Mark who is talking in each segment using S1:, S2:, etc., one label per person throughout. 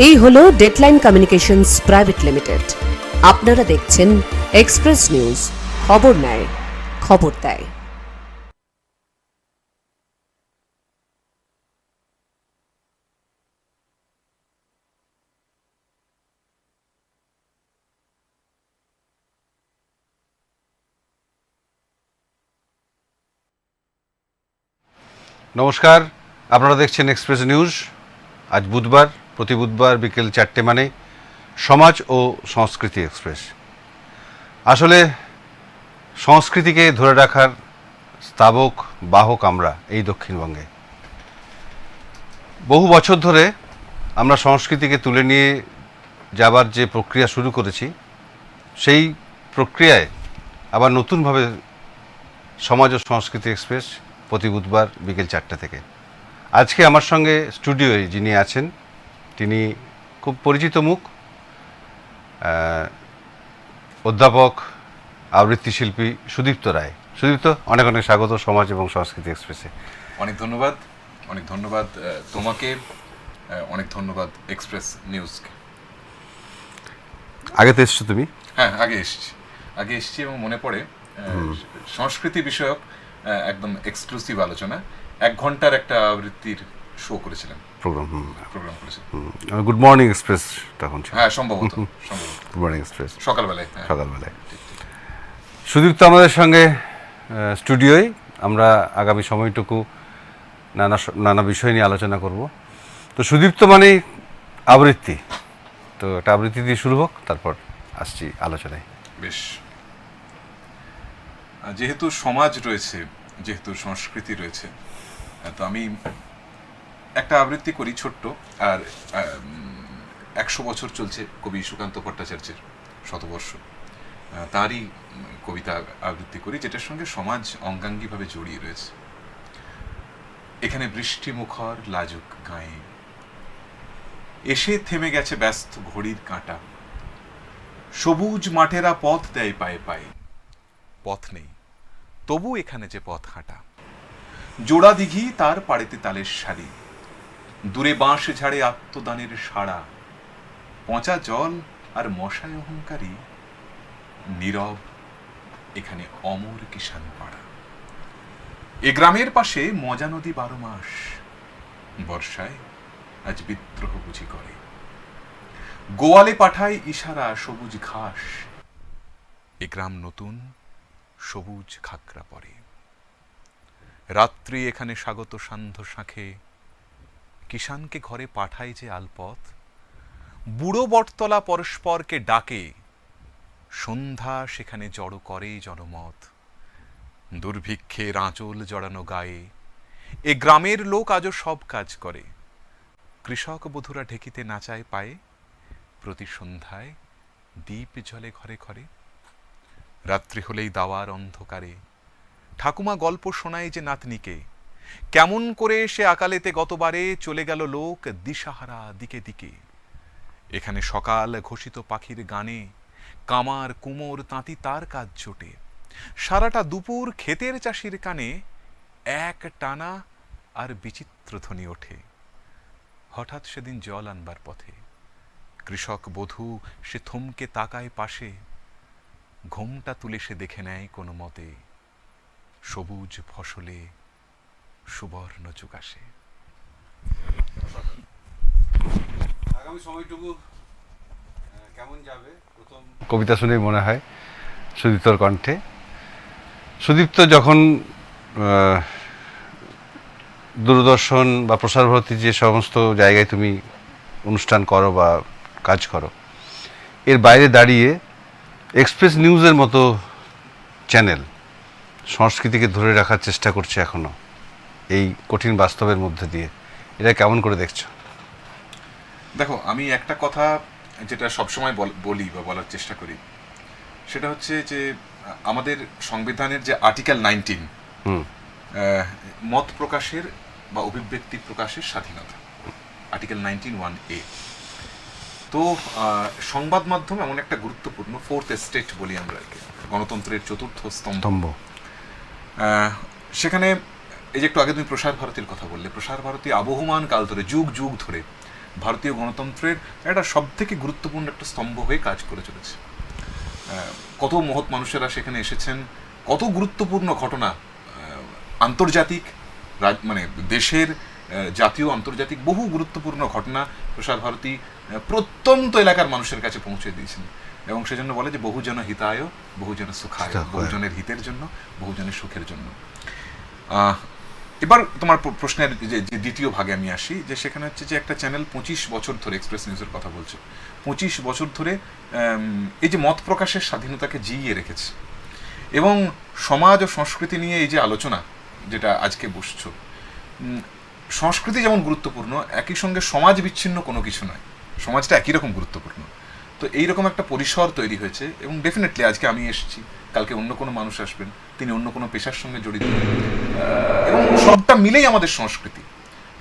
S1: এই হলো deadline communications private limited. আপনারা দেখছেন এক্সপ্রেস নিউজ, খবর নেয়, খবর দেয়।
S2: নমস্কার, আপনারা দেখছেন এক্সপ্রেস নিউজ। আজ বুধবার, প্রতি বুধবার বিকেল 4টে মানে সমাজ ও সংস্কৃতি এক্সপ্রেস। আসলে সংস্কৃতিকে ধরে রাখার স্তাবক বাহক আমরা এই দক্ষিণবঙ্গে। বহু বছর ধরে আমরা সংস্কৃতিকে তুলে নিয়ে যাবার যে প্রক্রিয়া শুরু করেছি, সেই প্রক্রিয়ায় আবার নতুনভাবে সমাজ ও সংস্কৃতি এক্সপ্রেস প্রতি বুধবার বিকেল 4টে থেকে। আজকে আমার সঙ্গে স্টুডিওয়ে যিনি আছেন, তিনি খুব পরিচিত মুখ, অধ্যাপক আবৃত্তি শিল্পী সুদীপ্ত রায়। সুদীপ্ত, অনেক অনেক স্বাগত সমাজ এবং সংস্কৃতি এক্সপ্রেসে।
S3: অনেক ধন্যবাদ তোমাকে, অনেক ধন্যবাদ এক্সপ্রেস নিউজকে।
S2: আগে তো এসছো তুমি?
S3: হ্যাঁ, আগে এসেছি এবং মনে পড়ে সংস্কৃতি বিষয়ক একদম এক্সক্লুসিভ আলোচনা 1 ঘন্টার একটা আবৃত্তির শো করেছিলেন, প্রোগ্রাম করেছিলেন।
S2: গুড মর্নিং এক্সপ্রেস তখন ছিল।
S3: হ্যাঁ, সম্ভবত
S2: গুড মর্নিং এক্সপ্রেস
S3: সকালবেলায়।
S2: সুদীপ্ত আমাদের সঙ্গে স্টুডিওয়। আমরা আগামী সময়টুকু নানা বিষয় নিয়ে আলোচনা করব। তো সুদীপ্ত মানে আবৃত্তি, তো একটা আবৃত্তি দিয়ে শুরু হোক, তারপর আসছি আলোচনায়।
S3: বেশ, যেহেতু সমাজ রয়েছে, যেহেতু সংস্কৃতি রয়েছে, তো আমি একটা আবৃত্তি করি ছোট্ট। আর 100 বছর চলছে কবি সুকান্ত ভট্টাচার্যের শতবর্ষ, তারই কবিতা আবৃত্তি করি, যেটার সঙ্গে সমাজ অঙ্গাঙ্গিভাবে জড়িয়ে রয়েছে। এখানে বৃষ্টি মুখর লাজুক গায়ে এসে থেমে গেছে ব্যস্ত ঘড়ির কাঁটা, সবুজ মাঠেরা পথ দেয় পায়ে পায়ে, পথ নেই তবু এখানে যে পথ হাঁটা, জোড়া দিঘি তার পাড়েতে তালের সারি, দূরে বাঁশ ঝাড়ে আত্মদানের সাড়া, পচা জল আর মশায় অহংকারী, নীরব এখানে অমর কিষান পাড়া। এ গ্রামের পাশে মজা নদী 12 মাস, বর্ষায় আজ বিদ্রোহ বুঝি করে, গোয়ালে পাঠায় ইশারা সবুজ ঘাস, এ গ্রাম নতুন সবুজ খাকরা পরে, রাত্রি এখানে স্বাগত সান্ধ্য শাঁখে, কিষানকে ঘরে পাঠায় যে আলপথ, বুড়ো বটতলা পরস্পরকে ডাকে, সন্ধ্যা সেখানে জড়ো করে জনমত, দুর্ভিক্ষের আঁচল জড়ানো গায়ে, এ গ্রামের লোক আজও সব কাজ করে, কৃষক বধূরা ঢেকিতে নাচায় পায়ে, প্রতি সন্ধ্যায় দীপ জ্বলে ঘরে ঘরে, রাত্রি হলেই দাওয়ার অন্ধকারে ঠাকুমা গল্প শোনায় যে নাতনিকে, কেমন করে সে আকালেতে গতবারে চলে গেল লোক দিশাহারা দিকে দিকে, এখানে সকাল ঘোষিত পাখির গানে, কামার কুমোর তাঁতি তার কাজ জোটে, সারাটা দুপুর ক্ষেতের চাষির কানে এক টানা আর বিচিত্র ধ্বনি ওঠে। হঠাৎ সেদিন জল আনবার পথে কৃষক বধূ সে থমকে তাকায় পাশে, ঘোমটা তুলে সে দেখে নেয় কোনো মতে, সবুজ ফসলে সুবর্ণ যুগ আসে।
S2: আগামী সময়টুকু কেমন যাবে প্রথম কবিতা শুনেই মনে হয় সুদীপ্তর কণ্ঠে। সুদীপ্ত যখন দূরদর্শন বা প্রসার ভারতী যে সমস্ত জায়গায় তুমি অনুষ্ঠান করো বা কাজ করো, এর বাইরে দাঁড়িয়ে এক্সপ্রেস নিউজের মতো চ্যানেল সংস্কৃতিকে ধরে রাখার চেষ্টা করছে এখনো এই কঠিন বাস্তবের মধ্যে দিয়ে, এটা কেমন করে দেখছো?
S3: দেখো, আমি একটা কথা যেটা সবসময় বলি বা বলার চেষ্টা করি, সেটা হচ্ছে যে আমাদের সংবিধানের যে আর্টিকেল 19, মত প্রকাশের বা অভিব্যক্তি প্রকাশের স্বাধীনতা, আর্টিকেল 19(1)(a), তো সংবাদ মাধ্যম এমন একটা গুরুত্বপূর্ণ ফোর্থ এস্টেট বলি আমরা, গণতন্ত্রের চতুর্থ স্তম্ভ। সেখানে এই যে একটু আগে তুমি প্রসার ভারতীর কথা বললে, প্রসার ভারতী আবহমান কাল ধরে, যুগ যুগ ধরে ভারতীয় গণতন্ত্রের একটা সবথেকে গুরুত্বপূর্ণ একটা স্তম্ভ হয়ে কাজ করে চলেছে। কত মহৎ মানুষেরা সেখানে এসেছেন, কত গুরুত্বপূর্ণ ঘটনা আন্তর্জাতিক মানে দেশের জাতীয় আন্তর্জাতিক বহু গুরুত্বপূর্ণ ঘটনা প্রসার ভারতী প্রত্যন্ত এলাকার মানুষের কাছে পৌঁছে দিয়েছেন। এবং সেজন্য বলে যে বহুজন হিতায় বহুজন সুখায়, বহুজনের হিতের জন্য বহুজনের সুখের জন্য। এবার তোমার প্রশ্নের যে দ্বিতীয় ভাগে আমি আসি, যে সেখানে হচ্ছে যে একটা চ্যানেল 25 বছর ধরে, এক্সপ্রেস নিউজের কথা বলছে, 25 বছর ধরে এই যে মত প্রকাশের স্বাধীনতাকে জিইয়ে রেখেছে এবং সমাজ ও সংস্কৃতি নিয়ে এই যে আলোচনা যেটা আজকে বসছো, সংস্কৃতি যেমন গুরুত্বপূর্ণ, একই সঙ্গে সমাজ বিচ্ছিন্ন কোনো কিছু নয়, সমাজটা একই রকম গুরুত্বপূর্ণ। তো এইরকম একটা পরিসর তৈরি হয়েছে এবং ডেফিনেটলি আজকে আমি এসেছি, কালকে অন্য কোনো মানুষ আসবেন, তিনি অন্য কোনো পেশার সঙ্গে জড়িত, এবং সবটা মিলেই আমাদের সংস্কৃতি।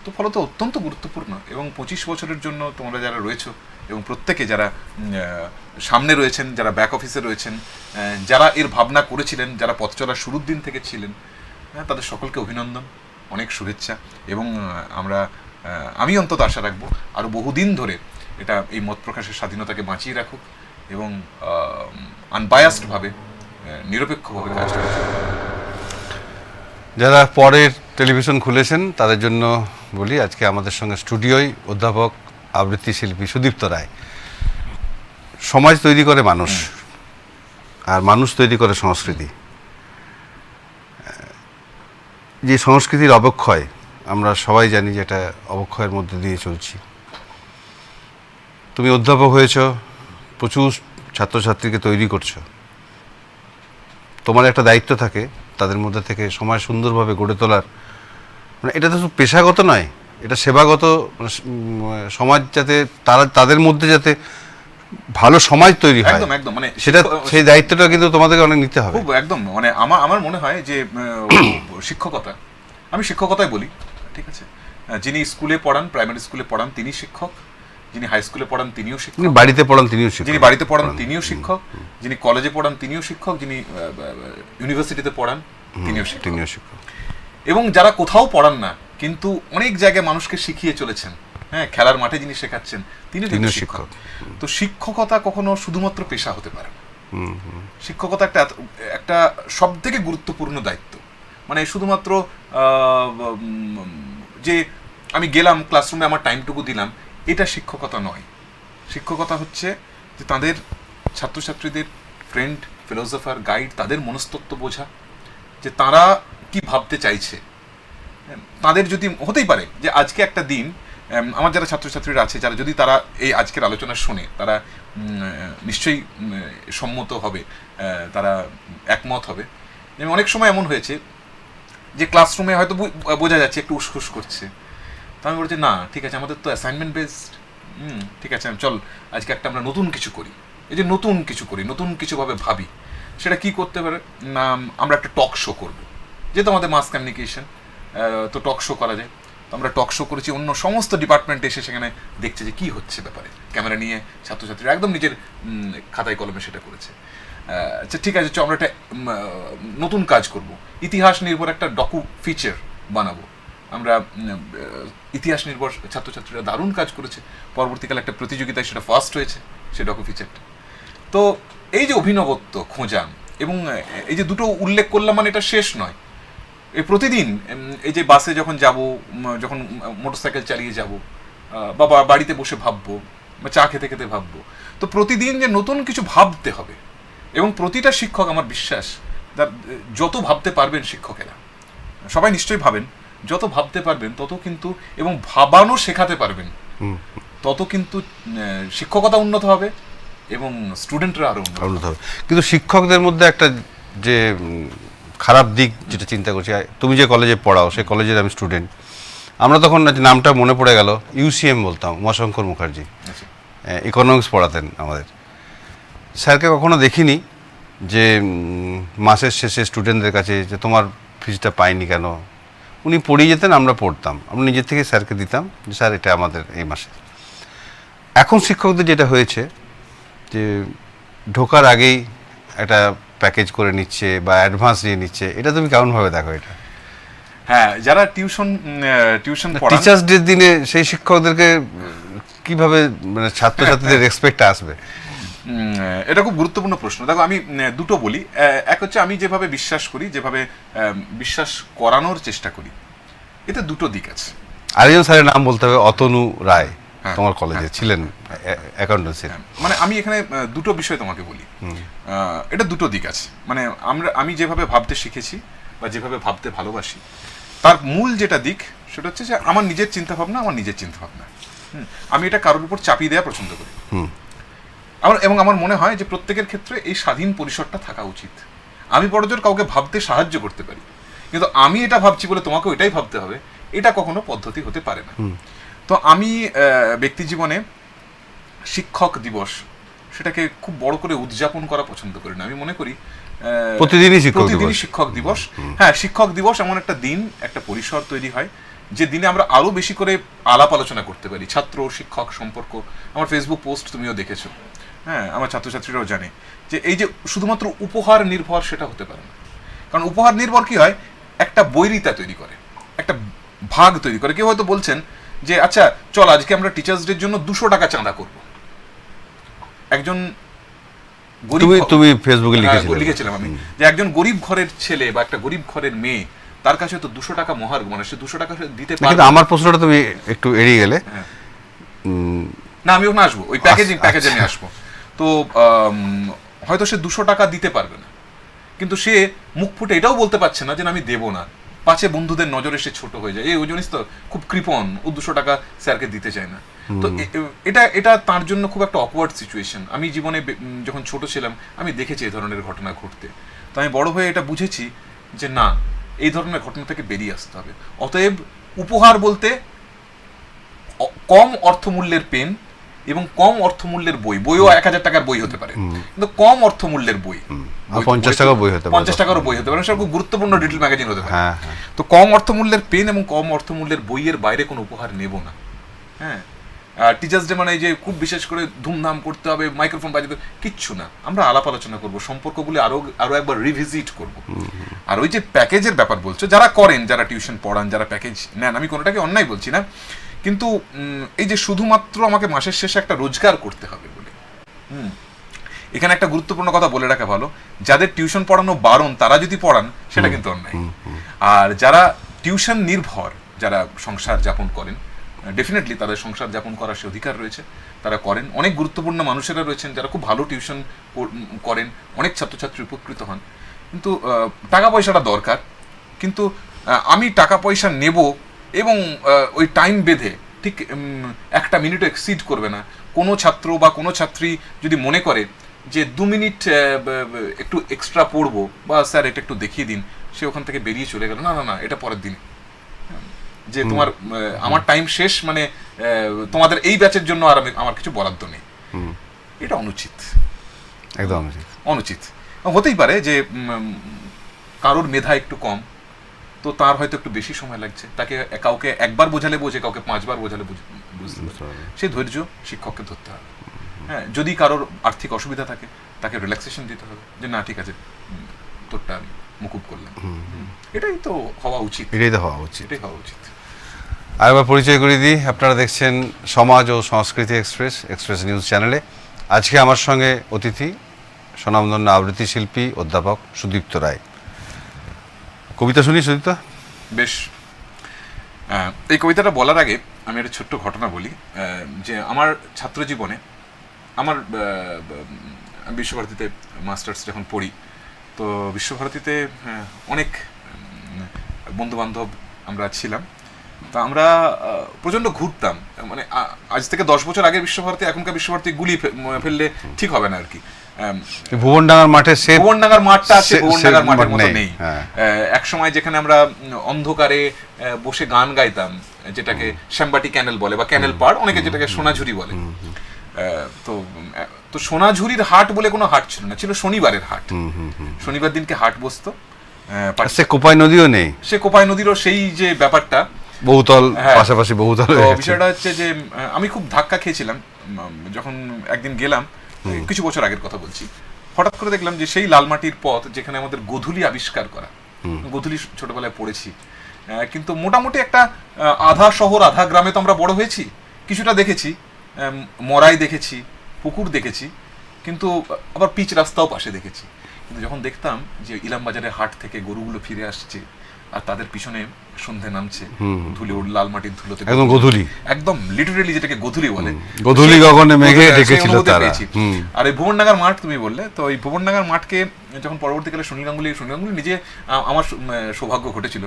S3: তো ফলত অত্যন্ত গুরুত্বপূর্ণ। এবং 25 বছরের জন্য তোমরা যারা রয়েছো এবং প্রত্যেকে যারা সামনে রয়েছেন, যারা ব্যাক অফিসে রয়েছেন, যারা এর ভাবনা করেছিলেন, যারা পথ চলার শুরুর দিন থেকে ছিলেন, তাদের সকলকে অভিনন্দন, অনেক শুভেচ্ছা। এবং আমি অন্তত আশা রাখবো আরও বহুদিন ধরে এটা এই মত প্রকাশের স্বাধীনতাকে বাঁচিয়ে রাখুক এবং আনবায়াসডভাবে, নিরপেক্ষভাবে কাজ করে।
S2: যারা পরের টেলিভিশন খুলেছেন তাদের জন্য বলি, আজকে আমাদের সঙ্গে স্টুডিওয় অধ্যাপক আবৃত্তি শিল্পী সুদীপ্ত রায়। সমাজ তৈরি করে মানুষ, আর মানুষ তৈরি করে সংস্কৃতি। যে সংস্কৃতির অবক্ষয়, আমরা সবাই জানি যে এটা অবক্ষয়ের মধ্যে দিয়ে চলছি। তুমি অধ্যাপক হয়েছ, প্রচুর ছাত্রছাত্রীকে তৈরি করছো, তোমার একটা দায়িত্ব থাকে তাদের মধ্যে থেকে সমাজ সুন্দরভাবে গড়ে তোলার। মানে এটা তো পেশাগত নয়, এটা সেবাগত। সমাজ যাতে তাদের মধ্যে যাতে ভালো সমাজ তৈরি হয়,
S3: একদম একদম, মানে
S2: সেটা, সেই দায়িত্বটা কিন্তু তোমাদেরকে অনেক নিতে হবে।
S3: খুব একদম, মানে আমার মনে হয় যে শিক্ষকতা, আমি শিক্ষকতাই বলি, ঠিক আছে। যিনি স্কুলে পড়ান, প্রাইমারি স্কুলে পড়ান তিনি শিক্ষক, যিনি হাই স্কুলে পড়ান তিনিও শিক্ষক,
S2: যিনি বাড়িতে পড়ান তিনিও শিক্ষক,
S3: যিনি বাড়িতে পড়ান তিনিও শিক্ষক, যিনি কলেজে পড়ান তিনিও শিক্ষক, যিনি ইউনিভার্সিটিতে পড়ান তিনিও শিক্ষক। এবং যারা কোথাও পড়ান না কিন্তু অনেক জায়গায় মানুষকে শিখিয়ে চলেছেন, হ্যাঁ, খেলার মাঠে যিনি শেখাচ্ছেন তিনিও শিক্ষক। তো শিক্ষকতা কখনো শুধুমাত্র পেশা হতে পারে না। শিক্ষকতা একটা সব থেকে গুরুত্বপূর্ণ দায়িত্ব। মানে শুধুমাত্র যে আমি গেলাম ক্লাসরুমে আমার টাইমটুকু দিলাম, এটা শিক্ষকতা নয়। শিক্ষকতা হচ্ছে যে তাদের ছাত্রছাত্রীদের ফ্রেন্ড, ফিলোসফার, গাইড, তাদের মনস্তত্ত্ব বোঝা, যে তারা কি ভাবতে চাইছে। তাদের যদি হতেই পারে যে আজকে একটা দিন, আমার যারা ছাত্রছাত্রীরা আছে, যারা যদি তারা এই আজকের আলোচনা শোনে, তারা নিশ্চয়ই সম্মত হবে, তারা একমত হবে। যেমন অনেক সময় এমন হয়েছে যে ক্লাসরুমে হয়তো বোঝা যাচ্ছে একটু উসখুস করছে, তো আমি বলছি না ঠিক আছে, আমাদের তো অ্যাসাইনমেন্ট বেসড, ঠিক আছে, চল আজকে একটা আমরা নতুন কিছু করি। এই যে নতুন কিছু করি, নতুন কিছুভাবে ভাবি, সেটা কি করতে পারে না, আমরা একটা টক শো করবো, যেহেতু আমাদের মাস কমিউনিকেশন, তো টক শো করা যায়। তো আমরা টক শো করেছি, অন্য সমস্ত ডিপার্টমেন্ট এসে সেখানে দেখছে যে কী হচ্ছে ব্যাপারে, ক্যামেরা নিয়ে ছাত্রছাত্রীরা একদম নিজের খাতায় কলমে সেটা করেছে। আচ্ছা ঠিক আছে, আমরা একটা নতুন কাজ করব, ইতিহাস নির্ভর একটা ডকু ফিচার বানাবো। আমরা ইতিহাস নির্ভর, ছাত্রছাত্রীরা দারুণ কাজ করেছে, পরবর্তীকালে একটা প্রতিযোগিতায় সেটা ফার্স্ট হয়েছে, সে ডকু ফিচারটা। তো এই যে অভিনবত্ব খোঁজা এবং এই যে দুটো উল্লেখ করলাম, মানে এটা শেষ নয়। এই প্রতিদিন এই যে বাসে যখন যাব, যখন মোটরসাইকেল চালিয়ে যাব, বা বাড়িতে বসে ভাববো, বা চা খেতে খেতে ভাববো, তো প্রতিদিন যে নতুন কিছু ভাবতে হবে। এবং প্রতিটা শিক্ষক, আমার বিশ্বাস, যত ভাবতে পারবেন শিক্ষকেরা, সবাই নিশ্চয়ই ভাবেন, যত ভাবতে পারবেন তত কিন্তু, এবং ভাবানো শেখাতে পারবেন, তত কিন্তু শিক্ষকতা উন্নত হবে এবং স্টুডেন্টরা আরো উন্নত হবে।
S2: কিন্তু শিক্ষকদের মধ্যে একটা যে খারাপ দিক যেটা চিন্তা করছি, তুমি যে কলেজে পড়াও সেই কলেজের আমি স্টুডেন্ট, আমরা তখন নামটা মনে পড়ে গেল, ইউসিএম বলতাম, উমাশঙ্কর মুখার্জি, ইকোনমিক্স পড়াতেন আমাদের। স্যারকে কখনো দেখিনি যে মাসের শেষে স্টুডেন্টদের কাছে যে তোমার ফিজটা পাইনি কেন, উনি পড়িয়ে যেতেন, আমরা পড়তাম, আমরা নিজের থেকে স্যারকে দিতাম যে স্যার এটা আমাদের এই মাসে। এখন শিক্ষকদের যেটা হয়েছে যে ঢোকার আগেই একটা প্যাকেজ করে নিচ্ছে বা অ্যাডভান্স নিয়ে নিচ্ছে, এটা তুমি কেমনভাবে দেখো এটা?
S3: হ্যাঁ, যারা টিউশন পড়ান,
S2: টিচার্স ডের দিনে সেই শিক্ষকদেরকে কিভাবে মানে ছাত্রছাত্রীদের রেসপেক্টটা আসবে?
S3: এটা খুব গুরুত্বপূর্ণ প্রশ্ন। দেখো, আমি দুটো বলি। এক হচ্ছে আমি যেভাবে বিশ্বাস করি, যেভাবে বিশ্বাস করানোর চেষ্টা করি, এতে দুটো দিক আছে।
S2: আরেকজন স্যারের নাম বলতে হবে, অতনু রায়,
S3: হ্যাঁ,
S2: তোমার কলেজে ছিলেন অ্যাকাউন্টেন্সি।
S3: মানে আমি এখানে দুটো বিষয় তোমাকে বলি। এটা দুটো দিক আছে। মানে আমি যেভাবে ভাবতে শিখেছি বা যেভাবে ভাবতে ভালোবাসি, তার মূল যেটা দিক সেটা হচ্ছে যে আমার নিজের চিন্তাভাবনা, আমার নিজের চিন্তাভাবনা। আমি এটা কারোর উপর চাপিয়ে দেওয়া পছন্দ করি। এবং আমার মনে হয় যে প্রত্যেকের ক্ষেত্রে এই স্বাধীন পরিসরটা থাকা উচিত। আমি বড়জোর কাউকে ভাবতে সাহায্য করতে পারি, কিন্তু আমি এটা ভাবছি বলে তোমাকেও এটাই ভাবতে হবে, এটা কখনো পদ্ধতি হতে পারে না। তো আমি ব্যক্তি জীবনে শিক্ষক দিবস সেটাকে খুব বড় করে উদযাপন করা পছন্দ করি না। আমি মনে করি
S2: প্রতিদিনই
S3: শিক্ষক দিবস। হ্যাঁ, শিক্ষক দিবস এমন একটা দিন, একটা পরিসর তৈরি হয় যে দিনে আমরা আরো বেশি করে আলাপ আলোচনা করতে পারি। ছাত্র শিক্ষক সম্পর্ক, আমার ফেসবুক পোস্ট তুমিও দেখেছো, হ্যাঁ, আমার ছাত্রছাত্রীরাও জানে যে এই যে শুধুমাত্র উপহার নির্ভর সেটা হতে পারে না। কারণ উপহার নির্ভর কি হয়, একটা বৈরিতা তৈরি করে, একটা ভাগ তৈরি করে। কেউ হয়তো বলছেন যে আচ্ছা চল আজকে আমরা টিচার্স ডের জন্য 200 টাকা চাঁদা করব। একজন
S2: তুমি ফেসবুকে
S3: লিখেছিলাম আমি যে একজন গরিব ঘরের ছেলে বা একটা গরিব ঘরের মেয়ে, তার কাছে তো 200 টাকা মহার্ঘ, মানে সে 200 টাকা দিতে পারবে।
S2: কিন্তু আমার প্রশ্নটা তুমি একটু এড়িয়ে গেলে।
S3: না, আমি ওখানে আসবো, ওই প্যাকেজে নিয়ে আসবো। তো হয়তো সে 200 টাকা দিতে পারবে না, কিন্তু সে মুখ ফুটে এটাও বলতে পারছে না যে আমি দেবো না, পাছে বন্ধুদের নজরে সে ছোট হয়ে যায়। ওই জানিস তো খুব কৃপণ, ও 200 টাকা স্যারকে দিতে চায় না। তো এটা তার জন্য খুব একটা অকওয়ার্ড সিচুয়েশন। আমি জীবনে যখন ছোট ছিলাম আমি দেখেছি এই ধরনের ঘটনা ঘটতে। তো আমি বড় হয়ে এটা বুঝেছি যে না, এই ধরনের ঘটনা থেকে বেরিয়ে আসতে হবে। অতএব উপহার বলতে কম অর্থমূল্যের পেন এবং কম অর্থমূল্যের বইও 1000 টাকার বই হতে পারে, কিন্তু কম অর্থমূল্যের বই
S2: 50 টাকার বই হতে পারে,
S3: 50 টাকারও বই হতে পারে, সেটা খুব গুরুত্বপূর্ণ ডিটেল ম্যাগাজিন হতে পারে। তো কম অর্থমূল্যের পেন এবং কম অর্থমূল্যের বইয়ের বাইরে কোনো উপহার নেব না। হ্যাঁ, টিচার্স ডে মানে যে খুব বিশেষ করে ধুমধাম করতে হবে, মাইক্রোফোন বাজাতে, কিচ্ছু না। আমরা আলাপ আলোচনা করবো, সম্পর্কগুলি আরো একবার রিভিজিট করব। আর ওই যে প্যাকেজের ব্যাপার বলছো, যারা করেন, যারা টিউশন পড়ান, যারা প্যাকেজ নেন, আমি কোনোটাকে অন্যায় বলছি না, কিন্তু এই যে শুধুমাত্র আমাকে মাসের শেষে একটা রোজগার করতে হবে বলে, এখানে একটা গুরুত্বপূর্ণ কথা বলে রাখা ভালো, যাদের টিউশন পড়ানো বারণ তারা যদি পড়ান সেটা কিন্তু অন্যায়। আর যারা টিউশন নির্ভর, যারা সংসার যাপন করেন, ডেফিনেটলি তাদের সংসার যাপন করার সে অধিকার রয়েছে, তারা করেন। অনেক গুরুত্বপূর্ণ মানুষেরা রয়েছেন যারা খুব ভালো টিউশন করেন, অনেক ছাত্রছাত্রী উপকৃত হন। কিন্তু টাকা পয়সাটা দরকার, কিন্তু আমি টাকা পয়সা নেব এবং ওই টাইম বেঁধে ঠিক একটা মিনিটও এক্সিড করবে না। কোনো ছাত্র বা কোনো ছাত্রী যদি মনে করে যে 2 মিনিট একটু এক্সট্রা পড়বো বা স্যার এটা একটু দেখিয়ে দিন, সে ওখান থেকে বেরিয়ে চলে গেল, না না না, এটা পরের দিন, যে তোমার আমার টাইম শেষ, মানে তোমাদের এই ব্যাচের জন্য আর আমার কিছু বরাদ্দ নেই, এটা অনুচিত,
S2: একদম
S3: অনুচিত। হতেই পারে যে কারোর মেধা একটু কম, তো তার হয়তো একটু বেশি সময় লাগছে, তাকে কাউকে একবার বোঝালে বোঝে, কাউকে 5 বার বোঝালে বুঝতে পারে। সেই ধৈর্য শিক্ষককে ধরতে হবে। হ্যাঁ, যদি কারোর আর্থিক অসুবিধা থাকে তাকে রিল্যাক্সেশন দিতে হবে, যে না ঠিক আছে তোরটা আমি মুকুব করলাম। এটাই তো হওয়া উচিত,
S2: এটাই হওয়া উচিত। আরেকবার পরিচয় করে দিই, আপনারা দেখছেন সমাজ ও সংস্কৃতি এক্সপ্রেস নিউজ চ্যানেলে। আজকে আমার সঙ্গে অতিথি স্বনামধন্য আবৃত্তি শিল্পী অধ্যাপক সুদীপ্ত রায়। কবিতা শুনি সুদীপ্ত?
S3: বেশ, এই কবিতাটা বলার আগে আমি একটা ছোট্ট ঘটনা বলি। যে আমার ছাত্র জীবনে, আমার বিশ্বভারতীতে মাস্টার্স যখন পড়ি, তো বিশ্বভারতীতে অনেক বন্ধু বান্ধব আমরা ছিলাম। তো আমরা প্রচণ্ড ঘুরতাম, মানে আজ থেকে 10 বছর আগের বিশ্বভারতী এখনকার বিশ্বভারতী গুলি ফেললে ঠিক হবে না আর কি।
S2: ভুবনডাঙ্গার
S3: মাঠটা আছে, ভুবনডাঙ্গার মাঠের মতো নেই। এক সময় যেখানে আমরা অন্ধকারে বসে গান গাইতাম, যেটাকে শ্যামবাটি ক্যানেল বলে বা ক্যানেল পাড়, অনেকে যেটাকে সোনাঝুরি বলে। তো সোনাঝুরির হাট বলে কোনো হাট ছিল না, ছিল শনিবারের হাট। শনিবার দিনকে হাট বসতো।
S2: সে কোপাই নদীও নেই,
S3: সে কোপাই নদীরও সেই যে ব্যাপারটা,
S2: বহুতল পাশাপাশি বহুতল।
S3: বিষয়টা হচ্ছে যে আমি খুব ধাক্কা খেয়েছিলাম যখন একদিন গেলাম, কিছু বছর আগের কথা বলছি। হঠাৎ করে দেখলাম যে সেই লালমাটির পথ যেখানে আমাদের গোধূলি আবিষ্কার করা, গোধূলি ছোটবেলায় পড়েছি, কিন্তু মোটামুটি একটা আধা শহর আধা গ্রামে তো আমরা বড় হয়েছি, কিছুটা দেখেছি, মরাই দেখেছি, পুকুর দেখেছি, কিন্তু আবার পিচ রাস্তাও পাশে দেখেছি। কিন্তু যখন দেখতাম যে ইলামবাজারের হাট থেকে গরুগুলো ফিরে আসছে আর তাদের পিছনে সন্ধে নামছে, ধুলে লাল মাটির ধুলোতে,
S2: একদম গোধূলি,
S3: একদম লিটারেলি যেটাকে গোধূলি বলে,
S2: গোধূলি গগনে মেঘে ডেকেছিল তারা।
S3: আর এই ভুবনডাঙ্গার মাঠ তুমি বললে, তো এই ভুবনডাঙ্গার মাঠকে যখন পরবর্তীকালে সুনীল গাঙ্গুলি নিজে, আমার সৌভাগ্য ঘটেছিল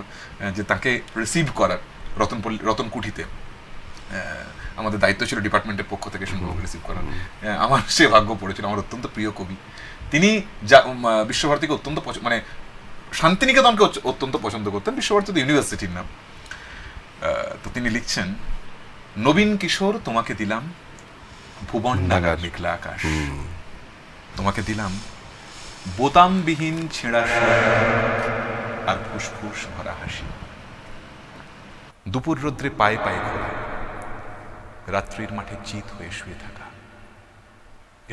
S3: যে তাকে রিসিভ করার রতনকুঠিতে, আমাদের দায়িত্ব ছিল ডিপার্টমেন্টের পক্ষ থেকে সুনীলবাবুকে রিসিভ করার। আমার সে ভাগ্য পড়েছিল। আমার অত্যন্ত প্রিয় কবি তিনি, বিশ্বভারতীকে অত্যন্ত মানে শান্তিনিকেতনকে অত্যন্ত পছন্দ করতেন। বিশ্বভারতী তো ইউনিভার্সিটির নাম। তো তিনি লিখছেন, নবীন কিশোর তোমাকে দিলাম ভুবন নাগার মেঘলা আকাশ, তোমাকে দিলাম বোতামবিহীন ছেঁড়া আর ফুসফুস ভরা হাসি, দুপুর রৌদ্রে পায়ে পায়ে ঘোরা, রাত্রির মাঠে চিত হয়ে শুয়ে থাকা,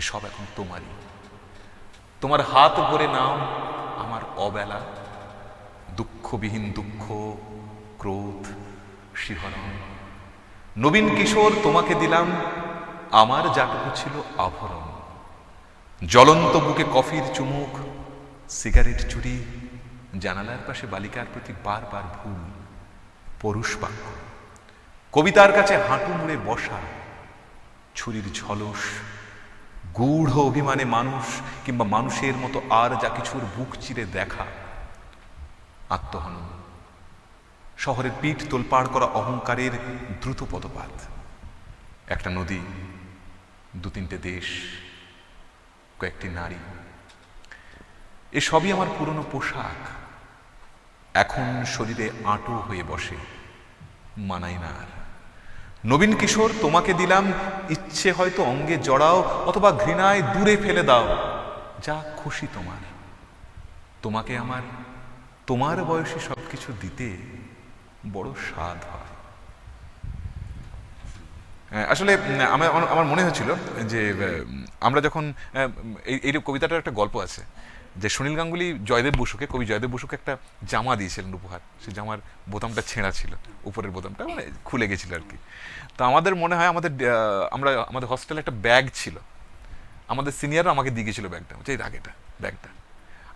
S3: এসব এখন তোমারই। তোমার হাত ভরে নাও আমার অবেলা, দুঃখবিহীন দুঃখ, ক্রোধ, শিহরণ। নবীন কিশোর তোমাকে দিলাম আমার যাটুকু ছিল আভরণ, জ্বলন্ত বুকে কফির চুমুক, সিগারেট চুরি, জানালার পাশে বালিকার প্রতি বারবার ভুল, পরুষ বাক্য, কবিতার কাছে হাঁটু মুড়ে বসা, ছুরির ঝলস, গূঢ় অভিমানে মানুষ কিংবা মানুষের মতো আর যা কিছুর বুক চিরে দেখা, আত্মহনন, শহরের পিঠ তোলপাড় করা অহংকারের দ্রুত পদপাত, একটা নদী, দু তিনটে দেশ, কয়েকটি নারী, এসবই আমার পুরনো পোশাক, এখন শরীরে আঁটো হয়ে বসে, মানাই না আর। নবীন কিশোর তোমাকে দিলাম, ইচ্ছে হয়তো অঙ্গে জড়াও অথবা ঘৃণায় দূরে ফেলে দাও, যা খুশি তোমার। তোমাকে আমার তোমার বয়সী সবকিছু দিতে বড় স্বাদ হয়। আসলে আমার মনে হয়েছিল যে আমরা যখন এই কবিতাটার একটা গল্প আছে, যে সুনীল গাঙ্গুলি কবি জয়দেব বসুকে একটা জামা দিয়েছিলেন উপহার। সেই জামার বোতামটা ছেঁড়া ছিল, উপরের বোতামটা মানে খুলে গেছিল আর কি। তো আমাদের মনে হয় আমাদের হস্টেলে একটা ব্যাগ ছিল, আমাদের সিনিয়ররা আমাকে দিয়ে গেছিল ব্যাগটা, এই রাখ এটা ব্যাগটা।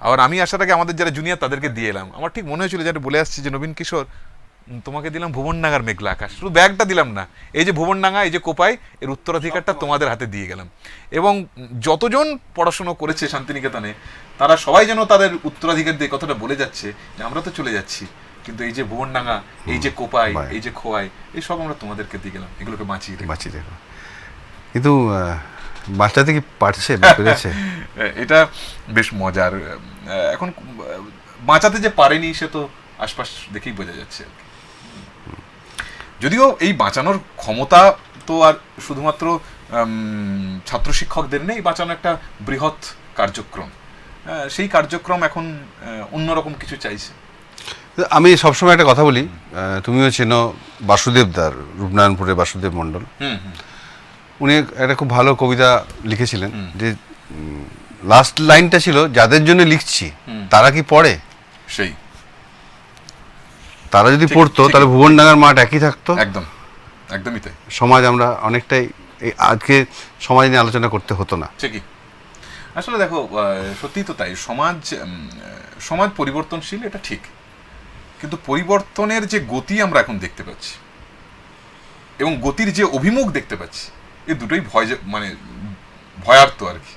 S3: আবার আমি আসার আগে আমাদের যারা জুনিয়র তাদেরকে দিয়ে এলাম। আমার ঠিক মনে হয়েছিল, যেটা বলে আসছি, যে নবীন কিশোর তোমাকে দিলাম ভুবনডাঙ্গার মেঘলা আকাশ, শুধু ব্যাগটা দিলাম না, এই যে ভুবনডাঙ্গা, এই যে কোপাই, এর উত্তরাধিকারটা তোমাদের হাতে দিয়ে গেলাম। এবং যতজন পড়াশোনা করেছে শান্তিনিকেতনে, তারা সবাই যেন তাদের উত্তরাধিকার দিয়ে কথাটা বলে যাচ্ছে যে আমরা তো চলে যাচ্ছি, কিন্তু এই যে ভুবনডাঙ্গা, এই যে কোপাই, এই যে খোয়াই, এই সব আমরা তোমাদেরকে দিয়ে গেলাম, এগুলোকে বাঁচিয়ে
S2: দেখো। কিন্তু বাচ্চাতে কি পারছে, পেরেছে?
S3: এটা বেশ মজার। এখন বাঁচাতে যে পারেনি সে তো আশপাশ দেখেই বোঝা যাচ্ছে আর কি। যদিও এই বাঁচানোর ক্ষমতা তো আর শুধুমাত্র ছাত্র শিক্ষকদের নেই, বাঁচানো একটা বৃহৎ কার্যক্রম। সেই কার্যক্রম এখন অন্যরকম কিছু চাইছে।
S2: আমি সবসময় একটা কথা বলি, তুমিও চেনো বাসুদেবদার, রূপনারায়ণপুরের বাসুদেব মণ্ডল। উনি একটা খুব ভালো কবিতা লিখেছিলেন, যে লাস্ট লাইনটা ছিল, যাদের জন্য লিখছি তারা কি পড়ে?
S3: সেই
S2: তারা যদি পড়তো তাহলে ভুবনডাঙ্গার মাঠ একই থাকতো।
S3: একদমই তাই।
S2: সমাজ আমরা অনেকটাই এই আজকে সমাজ নিয়ে আলোচনা করতে হতো না।
S3: ঠিকই। আসলে দেখো, সত্যিই তো তাই। সমাজ পরিবর্তনশীল, এটা ঠিক, কিন্তু পরিবর্তনের যে গতি আমরা এখন দেখতে পাচ্ছি এবং গতির যে অভিমুখ দেখতে পাচ্ছি, এই দুটোই ভয়ার্ত আর কি।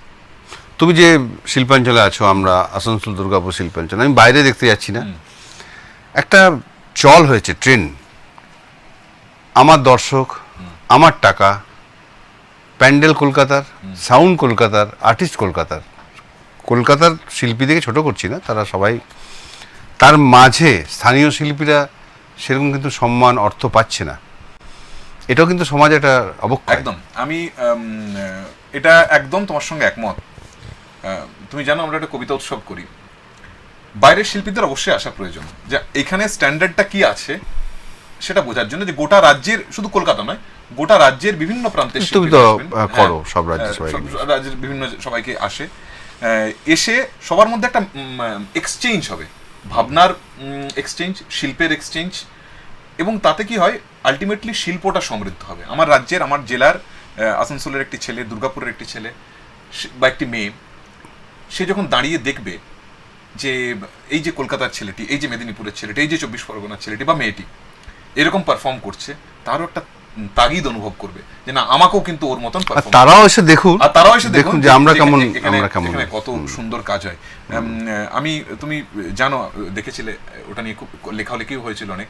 S2: তুমি যে শিল্পাঞ্চলে আছো, আমরা আসানসোল দুর্গাপুর শিল্পাঞ্চল, আমি বাইরে দেখতে যাচ্ছি না, একটা চল হয়েছে, ট্রেন, আমার দর্শক আমার টাকা, প্যান্ডেল কলকাতার, সাউন্ড কলকাতার, আর্টিস্ট কলকাতার শিল্পীদেরকে ছোট করছি না, তারা সবাই, তার মাঝে স্থানীয় শিল্পীরা সেরকম কিন্তু সম্মান, অর্থ পাচ্ছে না। এটাও কিন্তু সমাজে একটা অবক্ষয়।
S3: একদম, আমি এটা একদম তোমার সঙ্গে একমত। তুমি জানো, আমরা একটা কবিতা উৎসব করি, বাইরের শিল্পীদের অবশ্যই আসা প্রয়োজন, যে এখানে স্ট্যান্ডার্ডটা কি আছে সেটা বোঝার জন্য, যে গোটা রাজ্যের, শুধু কলকাতা নয়, গোটা রাজ্যের বিভিন্ন প্রান্তে রাজ্যের বিভিন্ন সবাইকে আসে, এসে সবার মধ্যে একটা এক্সচেঞ্জ হবে, ভাবনার এক্সচেঞ্জ, শিল্পের এক্সচেঞ্জ, এবং তাতে কি হয়, আলটিমেটলি শিল্পটা সমৃদ্ধ হবে। আমার রাজ্যের, আমার জেলার আসানসোলের একটি ছেলে, দুর্গাপুরের একটি ছেলে বা একটি মেয়ে, সে যখন দাঁড়িয়ে দেখবে যে এই যে কলকাতার ছেলেটি, এই যে মেদিনীপুরের ছেলেটি, এই যে 24 পরগনার ছেলেটি বা মেয়েটি এরকম পারফর্ম করছে, তারও একটা তাগিদ অনুভব করবে যে না, আমাকেও কিন্তু ওর মতন পারফর্ম,
S2: তারাও এসে দেখুন,
S3: আর তারাও এসে দেখুন
S2: যে আমরা কেমন,
S3: এখানে কত সুন্দর কাজ হয়। তুমি জানো, দেখেছিলে, ওটা নিয়ে খুব লেখালেখিও হয়েছিল অনেক।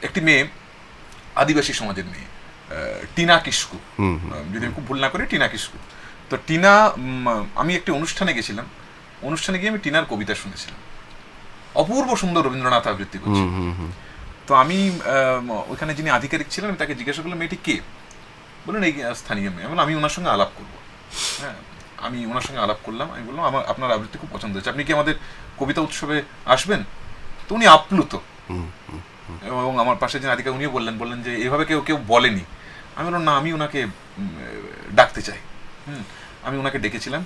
S3: একটি মেয়ে, আদিবাসী সমাজের মেয়ে, টিনা কিস্কু, যদি আমি খুব ভুল না করি, টিনা কিস্কু। তো টিনা, আমি একটি অনুষ্ঠানে গেছিলাম, অনুষ্ঠানে গিয়ে আমি টিনার কবিতা শুনেছিলাম, অপূর্ব সুন্দর রবীন্দ্রনাথ আবৃত্তি করছে। তো আমি ওইখানে যিনি আধিকারিক ছিলেন, আমি তাকে জিজ্ঞাসা করলাম মেয়েটি কে, বললেন এই স্থানীয় মেয়ে। আমি ওনার সঙ্গে আলাপ করবো। হ্যাঁ, আমি ওনার সঙ্গে আলাপ করলাম, আমি বললাম আপনার আবৃত্তি খুব পছন্দ হয়েছে, আপনি কি আমাদের কবিতা উৎসবে আসবেন? তো উনি আপ্লুত, এবং আমার পাশে যে আধিকারিক উনিও বললেন যে এভাবে কেউ কেউ বলেনি। আমি বললাম না, আমি ওনাকে ডাকতে চাই। আমি ওনাকে ডেকেছিলাম।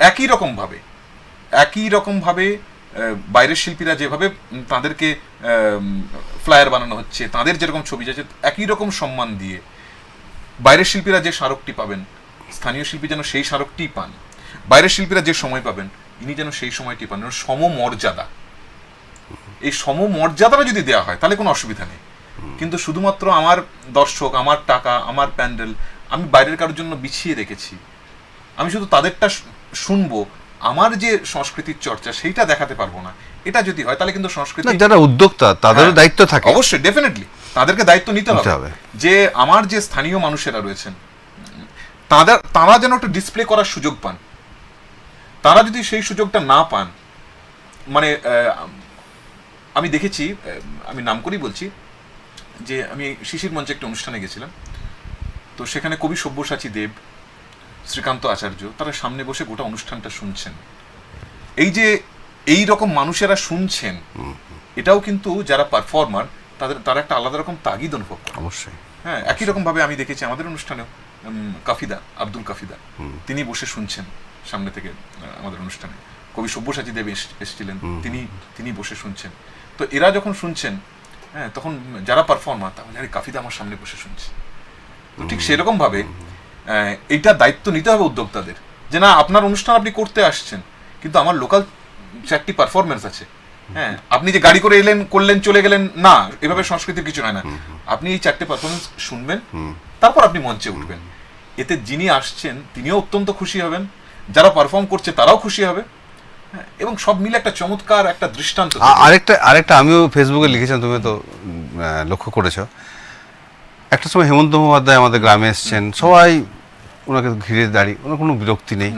S3: একই রকমভাবে বাইরের শিল্পীরা যেভাবে তাদেরকে ফ্লায়ার বানানো হচ্ছে, তাদের যেরকম ছবি যাচ্ছে, একই রকম সম্মান দিয়ে বাইরের শিল্পীরা যে স্মারকটি পাবেন, স্থানীয় শিল্পী যেন সেই স্মারকটি পান। বাইরের শিল্পীরা যে সময় পাবেন, ইনি যেন সেই সময়টি পান। সমমর্যাদা, এই সমমর্যাদাটা যদি দেওয়া হয় তাহলে কোনো অসুবিধা নেই। কিন্তু শুধুমাত্র আমার দর্শক, আমার টাকা, আমার প্যান্ডেল আমি বাইরের কারোর জন্য বিছিয়ে রেখেছি, আমি শুধু তাদেরটা শুনবো, আমার যে সংস্কৃতির চর্চা সেইটা দেখাতে পারবো না, এটা যদি হয় তাহলে কিন্তু সংস্কৃতি,
S2: যারা উদ্যোক্তা তাদেরও দায়িত্ব থাকে,
S3: অবশ্যই, ডেফিনেটলি তাদেরকে দায়িত্ব নিতে হবে যে আমার যে স্থানীয় মানুষেরা রয়েছেন তারা যেন একটা ডিসপ্লে করার সুযোগ পান। তারা যদি সেই সুযোগটা না পান, মানে আমি দেখেছি, আমি নাম করেই বলছি, যে আমি শিশির মঞ্চে একটা অনুষ্ঠানে গেছিলাম, তো সেখানে কবি সব্যসাচী দেব, শ্রীকান্ত আচার্য, তারা সামনে বসে গোটা অনুষ্ঠানটা শুনছেন। এই যে এই রকম মানুষেরা শুনছেন, এটাও কিন্তু যারা পারফর্মার তারা একটা আলাদা রকম তাগিদ অনুভব করে।
S2: অবশ্যই।
S3: হ্যাঁ, একই রকম ভাবে আমি দেখেছি আমাদের অনুষ্ঠানেও কাফিদা, আব্দুল কাফিদা, তিনি বসে শুনছেন সামনে থেকে আমাদের অনুষ্ঠানে। কবি সব্যসাচী দেব এসেছিলেন, তিনি বসে শুনছেন। তো এরা যখন শুনছেন, হ্যাঁ, তখন যারা পারফর্মার তারা কাফিদা আমার সামনে বসে শুনছে। তো ঠিক সেরকম ভাবে এইটা দায়িত্ব নিতে হবে উদ্যোক্তাদের, যে না, আপনার অনুষ্ঠান আপনি করতে আসছেন, কিন্তু আমার লোকাল 4টি পারফরমেন্স আছে। হ্যাঁ, আপনি যে গাড়ি করে এলেন, করলেন, চলে গেলেন, না, এভাবে সংস্কৃতির কিছু হয় না। আপনি এই 4টে পারফরমেন্স শুনবেন, তারপর আপনি মঞ্চে উঠবেন। এতে যিনি আসছেন তিনিও অত্যন্ত খুশি হবেন, যারা পারফর্ম করছে তারাও খুশি হবে, এবং সব মিলে একটা চমৎকার একটা দৃষ্টান্ত।
S2: আরেকটা আমিও ফেসবুকে লিখেছিলাম, তুমি তো লক্ষ্য করেছো, একটা সময় হেমন্ত মুখোপাধ্যায় আমাদের গ্রামে এসছেন, সবাই ওনাকে ঘিরে দাঁড়িয়ে, ওনার কোনো বিরক্তি নেই।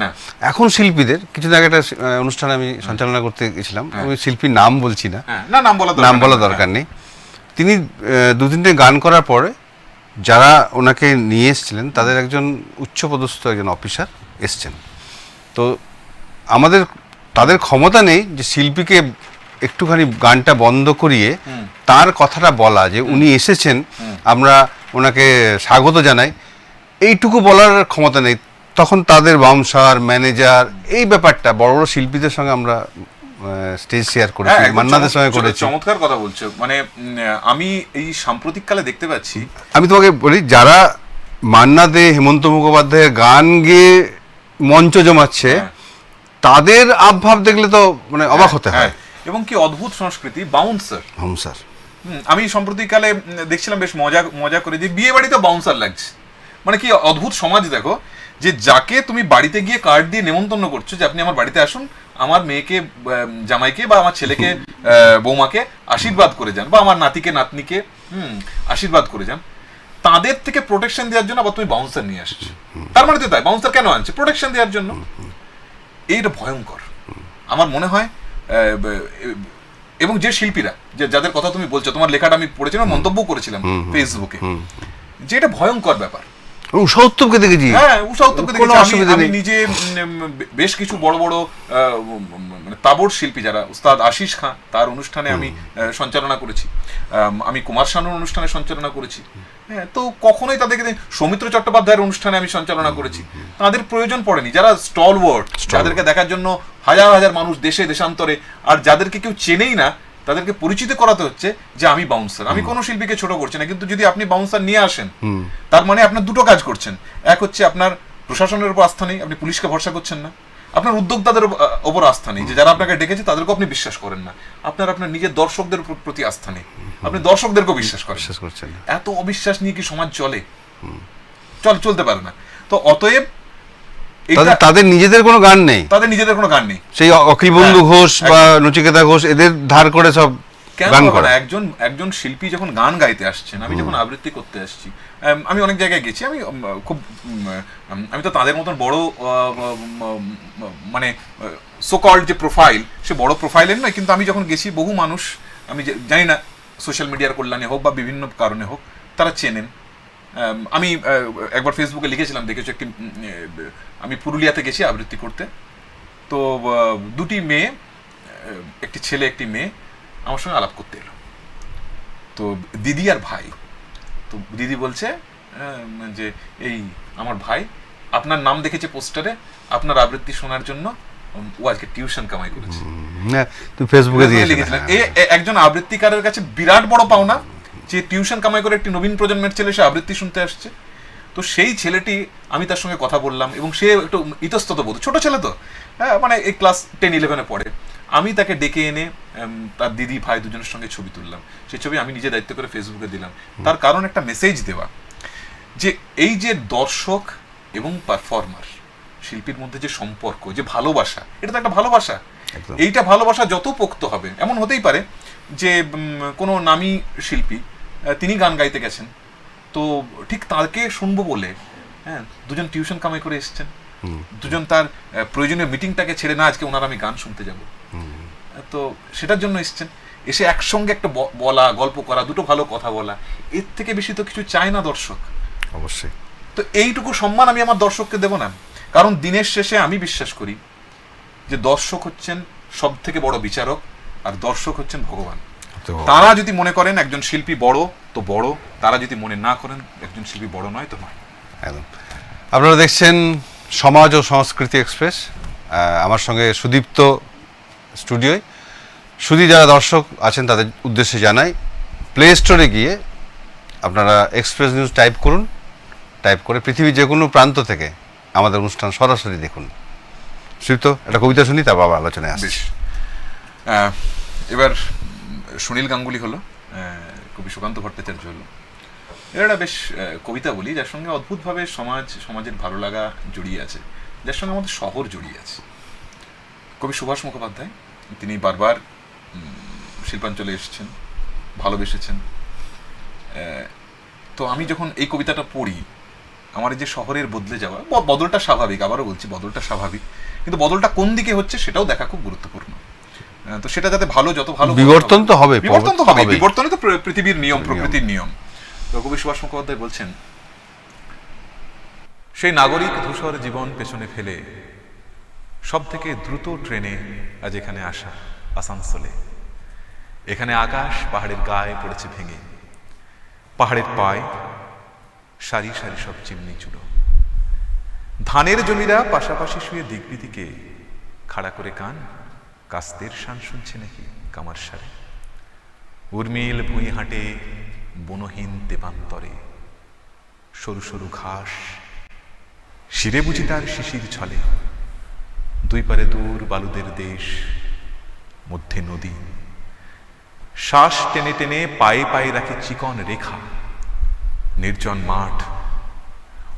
S2: এখন শিল্পীদের, কিছুদিন আগে একটা অনুষ্ঠানে আমি সঞ্চালনা করতে গেছিলাম, আমি শিল্পীর নাম বলছি না, নাম বলা দরকার নেই, তিনি 2-3টে গান করার পরে যারা ওনাকে নিয়ে এসেছিলেন তাদের একজন উচ্চপদস্থ একজন অফিসার এসছেন। তো তাদের ক্ষমতা নেই যে শিল্পীকে একটুখানি গানটা বন্ধ করিয়ে তার কথাটা বলা, যে উনি এসেছেন, আমরা ওনাকে স্বাগত জানাই, এইটুকু বলার ক্ষমতা নেই। তখন তাদের বাউন্সার, ম্যানেজার, এই ব্যাপারটা বড় বড় শিল্পীদের সঙ্গে আমরা স্টেজ শেয়ার করেছি, মান্নাদের সঙ্গে করেছি।
S3: চমৎকার কথা বলছো। মানে আমি এই সাম্প্রতিক কালে দেখতে পাচ্ছি,
S2: আমি তোমাকে বলি, যারা মান্না দে, হেমন্ত মুখোপাধ্যায়ের গান গেয়ে মঞ্চ জমাচ্ছে, তাদের আবভাব দেখলে তো মানে অবাক হতে হয়।
S3: এবং কি অদ্ভুত সংস্কৃতি, বাউন্সার। আমি সম্প্রতিকালে দেখছিলাম, বেশ মজা করে, যে বিয়ে বাড়িতে বাউন্সার লাগছে। মানে কি অদ্ভুত সমাজ দেখো, যে যাকে তুমি বাড়িতে গিয়ে কার্ড দিয়ে নেমন্তন্ন করছো যে আপনি আমার বাড়িতে আসুন, আমার মেয়েকে, জামাইকে বা আমার ছেলেকে, বৌমাকে আশীর্বাদ করে যান, বা আমার নাতিকে, নাতনিকে আশীর্বাদ করে যান, তাদের থেকে প্রোটেকশন দেওয়ার জন্য আবার তুমি বাউন্সার নিয়ে আসছো। তার মানে তো তাই, বাউন্সার কেন আনছে? প্রোটেকশন দেওয়ার জন্য। এইটা ভয়ঙ্কর আমার মনে হয়। এবং যে শিল্পীরা, যাদের কথা তুমি বলছো, তোমার লেখাটা আমি পড়েছিলাম, মন্তব্য করেছিলাম ফেসবুকে, যে এটা ভয়ঙ্কর ব্যাপার।
S2: উষা উত্তপকে দেখেছি,
S3: আমি নিজে বেশ কিছু বড় বড় তাবড় শিল্পী যারা, উস্তাদ আশিস খাঁ, তার অনুষ্ঠানে আমি সঞ্চালনা করেছি, আমি কুমার শানুর অনুষ্ঠানে সঞ্চালনা করেছি। হ্যাঁ, তো কখনোই তাদেরকে, সৌমিত্র চট্টোপাধ্যায়ের অনুষ্ঠানে আমি সঞ্চালনা করেছি, তাদের প্রয়োজন পড়েনি। যারা স্টলওয়ার্ড, যাদেরকে দেখার জন্য হাজার হাজার মানুষ দেশে দেশান্তরে, আর যাদেরকে কেউ চেনেই না, তাদেরকে পরিচিত করাতে হচ্ছে যে আমি বাউন্সার। আমি কোনো শিল্পীকে ছোট করছি না, কিন্তু যদি আপনি বাউন্সার নিয়ে আসেন তার মানে আপনার দুটো কাজ করছেন। এক হচ্ছে আপনার প্রশাসনের উপর আস্থা নেই, আপনি পুলিশকে ভরসা করছেন না। আপনার উদ্যোক্তাদের ওপর আস্থা নেই, যে যারা আপনাকে ডেকেছে তাদেরকেও আপনি বিশ্বাস করেন না। আপনার নিজের দর্শকদের প্রতি আস্থা নেই, আপনি দর্শকদেরকেও বিশ্বাস করছেন। এত অবিশ্বাস নিয়ে কি সমাজ চলতে পারে না। তো অতএব
S2: তাদের নিজেদের কোনো গান নেই, সেই অখিল বন্ধু ঘোষ বা নচিকেতা ঘোষ এদের ধার করে সব গান করে।
S3: একজন শিল্পী যখন গান গাইতে আসছেন, আমি যখন আবৃত্তি করতে আসছি, আমি অনেক জায়গায় গেছি, আমি তো তাদের মতন বড় মানে সো কল্ড যে প্রোফাইল, সে বড় প্রোফাইলের নয়, কিন্তু আমি যখন গেছি বহু মানুষ, আমি জানি না সোশ্যাল মিডিয়ার কল্যাণে হোক বা বিভিন্ন কারণে হোক, তারা চেনেন। আমি একবার ফেসবুকে লিখেছিলাম, দেখেছি আমি পুরুলিয়াতে গেছি আবৃত্তি করতে, তো দুটি মেয়ে, একটি ছেলে একটি মেয়ে আমার সঙ্গে আলাপ করতে এলো। তো দিদি আর ভাই, তো দিদি বলছে যে এই আমার ভাই আপনার নাম দেখেছে পোস্টারে, আপনার আবৃত্তি শোনার জন্য ও আজকে টিউশন কামাই করেছে।
S2: ফেসবুকে
S3: লিখেছিলেন একজন আবৃত্তিকারের কাছে বিরাট বড় পাওনা যে টিউশন কামাই করে একটি নবীন প্রজন্মের ছেলে সে আবৃত্তি শুনতে আসছে। তো সেই ছেলেটি, আমি তার সঙ্গে কথা বললাম এবং সে একটু ইতস্তত বোধ, ছোট ছেলে তো, মানে এই ক্লাস 10-11 পড়ে। আমি তাকে ডেকে এনে তার দিদি ভাই দুজনের সঙ্গে ছবি তুললাম। সেই ছবি আমি নিজে দায়িত্ব করে ফেসবুকে দিলাম। তার কারণ একটা মেসেজ দেওয়া, যে এই যে দর্শক এবং পারফর্মার, শিল্পীর মধ্যে যে সম্পর্ক, যে ভালোবাসা, এটা তো একটা ভালোবাসা। এইটা ভালোবাসা যত পোক্ত হবে, এমন হতেই পারে যে কোনো নামী শিল্পী তিনি গান গাইতে গেছেন, তো ঠিক তাকে শুনবো বলে দুজন টিউশন কামাই করে এসছেন, দুজন তার প্রয়োজনীয় মিটিংটাকে ছেড়ে না আজকে ওনার আমি গান শুনতে যাব, তো সেটার জন্য এসছেন। এসে একসঙ্গে একটা বলা, গল্প করা, দুটো ভালো কথা বলা, এর থেকে বেশি তো কিছু চায় না দর্শক।
S2: অবশ্যই।
S3: তো এইটুকু সম্মান আমি আমার দর্শককে দেব না, কারণ দিনের শেষে আমি বিশ্বাস করি যে দর্শক হচ্ছেন সব থেকে বড় বিচারক, আর দর্শক হচ্ছেন ভগবান। তারা যদি মনে করেন একজন শিল্পী বড় তো বড়, তারা যদি মনে না করেন একজন শিল্পী বড় নয় তো নয়।
S2: একদম। আপনারা দেখছেন সমাজ ও সংস্কৃতি এক্সপ্রেস, আমার সঙ্গে সুদীপ্ত স্টুডিওয়। শুধু যারা দর্শক আছেন তাদের উদ্দেশ্যে জানাই, প্লে স্টোরে গিয়ে আপনারা এক্সপ্রেস নিউজ টাইপ করুন, টাইপ করে পৃথিবীর যে কোনো প্রান্ত থেকে আমাদের অনুষ্ঠান সরাসরি দেখুন। সুদীপ্ত, একটা কবিতা শুনি, তারপর আবার আলোচনায় আসি।
S3: এবার সুনীল গাঙ্গুলি হলো, কবি সুকান্ত ভট্টাচার্য হলো, এর একটা বেশ কবিতা বলি যার সঙ্গে অদ্ভুতভাবে সমাজের ভালো লাগা জড়িয়ে আছে, যার সঙ্গে আমাদের শহর জড়িয়ে আছে। কবি সুভাষ মুখোপাধ্যায়, তিনি বারবার শিল্পাঞ্চলে এসেছেন, ভালোবেসেছেন। তো আমি যখন এই কবিতাটা পড়ি, আমার এই যে শহরের বদলে যাওয়া, বদলটা স্বাভাবিক, আবারও বলছি বদলটা স্বাভাবিক, কিন্তু বদলটা কোন দিকে হচ্ছে সেটাও দেখা খুব গুরুত্বপূর্ণ। তো সেটা যাতে যত ভালো
S2: বিবর্তন তো হবে,
S3: বিবর্তনই তো পৃথিবীর নিয়ম, প্রকৃতির নিয়ম। তো কবি সুভাষ মুখোপাধ্যায় বলছেন, সেই নাগরিক ধূসর জীবন পেছনে ফেলে সব থেকে দ্রুত ট্রেনে আজ এখানে আসা আসানসোলে। এখানে আকাশ পাহাড়ের গায়ে পড়েছে ভেঙে, পাহাড়ের পায় সারি সারি সব চিমনি চুড়ো। ধানের জমিরা পাশাপাশি শুয়ে দিকবিদিকে খাড়া করে কান, কাস্তের শান শুনছে নাকি কামার সারে। উর্মিল ভুঁই হাঁটে বনহীন তেপান্তরে, সরু সরু ঘাস শিরে বুঝি তার শিশির ছলে। দুই পারে দূর বালুদের দেশ, মধ্যে নদী, শ্বাস টেনে টেনে পায়ে পায়ে রাখে চিকন রেখা। নির্জন মাঠ,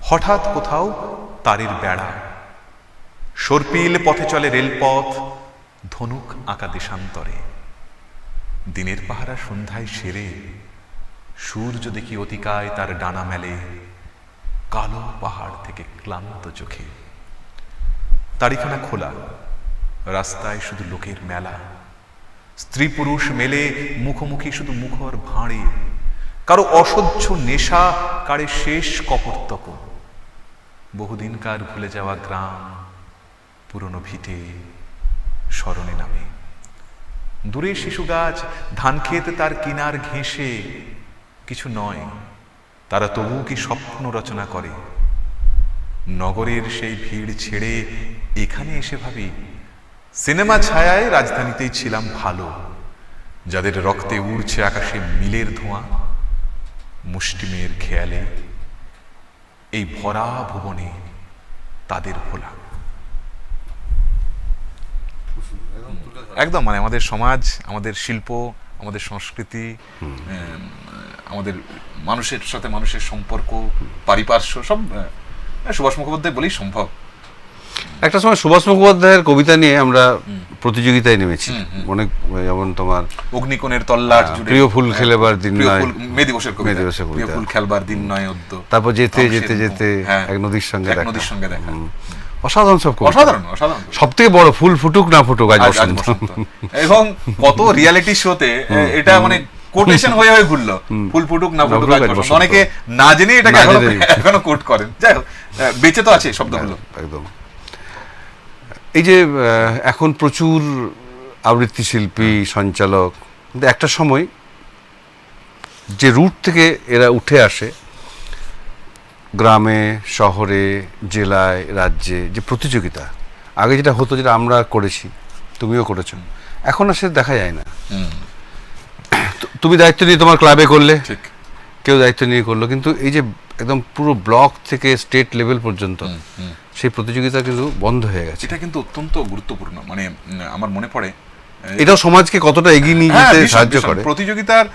S3: হঠাৎ কোথাও তারের বেড়া, সর্পিল পথে চলে রেলপথ, ধনুক আঁকা দেশান্তরে। দিনের পাহারা সন্ধ্যায় সেরে, সূর্য দেখি অতিকায় তার ডানা মেলে, কালো পাহাড় থেকে ক্লান্ত চোখে। তারিখানা খোলা, রাস্তায় শুধু লোকের মেলা, স্ত্রী পুরুষ মেলে মুখোমুখি শুধু মুখর ভাঁড়ে। কারো অসহ্য নেশা, কারে শেষ কপর্তক। বহুদিনকার ভুলে যাওয়া গ্রাম, পুরনো ভিটে স্মরণে নামে। দূরে শিশু গাছ, ধান ক্ষেত তার কিনার ঘেঁষে। কিছু নয়, তারা তবু কি স্বপ্ন রচনা করে। নগরের সেই ভিড় ছেড়ে এখানে এসে ভাবি, সিনেমা ছায়ায় রাজধানীতেই ছিলাম ভালো। যাদের রক্তে উড়ছে আকাশে মিলের ধোঁয়া, মুষ্টিমের খেয়ালে এই ভরা ভুবনে তাদের ভোলা। একদম, মানে আমাদের সমাজ, আমাদের শিল্প, আমাদের সংস্কৃতি, আমাদের মানুষের সাথে মানুষের সম্পর্ক, পারিপার্শ্ব সব সুভাষ মুখোপাধ্যায় বলেই সম্ভব।
S2: একটা সময় সুভাষ মুখোপাধ্যায়ের কবিতা নিয়ে আমরা প্রতিযোগিতায় নেমেছি, অনেক, যেমন তোমার
S3: অগ্নিকোণের তল্লাট জুড়ে,
S2: প্রিয় ফুল খেলেবার দিন নয়,
S3: মে দিবসের কবিতা,
S2: মে দিবসের কবিতা,
S3: প্রিয় ফুল খেলবার দিন নয় অদ্য,
S2: তারপর যেতে যেতে যেতে
S3: হ্যাঁ,
S2: এক নদীর সঙ্গে দেখা,
S3: নদীর সঙ্গে দেখা।
S2: অসাধারণ সব কবিতা।
S3: অসাধারণ, অসাধারণ।
S2: সব থেকে বড়, ফুল ফুটুক না ফুটুক আজ বসন্ত।
S3: এবং কত রিয়ালিটি শোতে এটা মানে কোটেশন হয়ে হয়ে ঘুরলো, ফুল ফুটুক না ফুটুক আজ বসন্ত। অনেকে না জেনে এটাকে এখনো কোট করেন। যাই হোক, বেঁচে তো আছে শব্দগুলো।
S2: একদম। এই যে এখন প্রচুর আবৃত্তি শিল্পী, সঞ্চালক, কিন্তু একটা সময় যে রুট থেকে এরা উঠে আসে, গ্রামে, শহরে, জেলায়, রাজ্যে যে প্রতিযোগিতা আগে যেটা হতো, যেটা আমরা করেছি, তুমিও করেছো, এখন আর সেটা দেখা যায় না। তুমি দায়িত্ব নিয়ে তোমার ক্লাবে করলে, কেউ দায়িত্ব নিয়ে করলো, কিন্তু এই যে একদম পুরো ব্লক থেকে স্টেট লেভেল পর্যন্ত সেই প্রতিযোগিতা কিন্তু বন্ধ হয়ে গেছে।
S3: এটা কিন্তু অত্যন্ত গুরুত্বপূর্ণ। মানে আমার মনে পড়ে
S2: এটাও সমাজকে কতটা এগিয়ে নিয়ে যেতে সাহায্য করে।
S3: প্রতিযোগিতার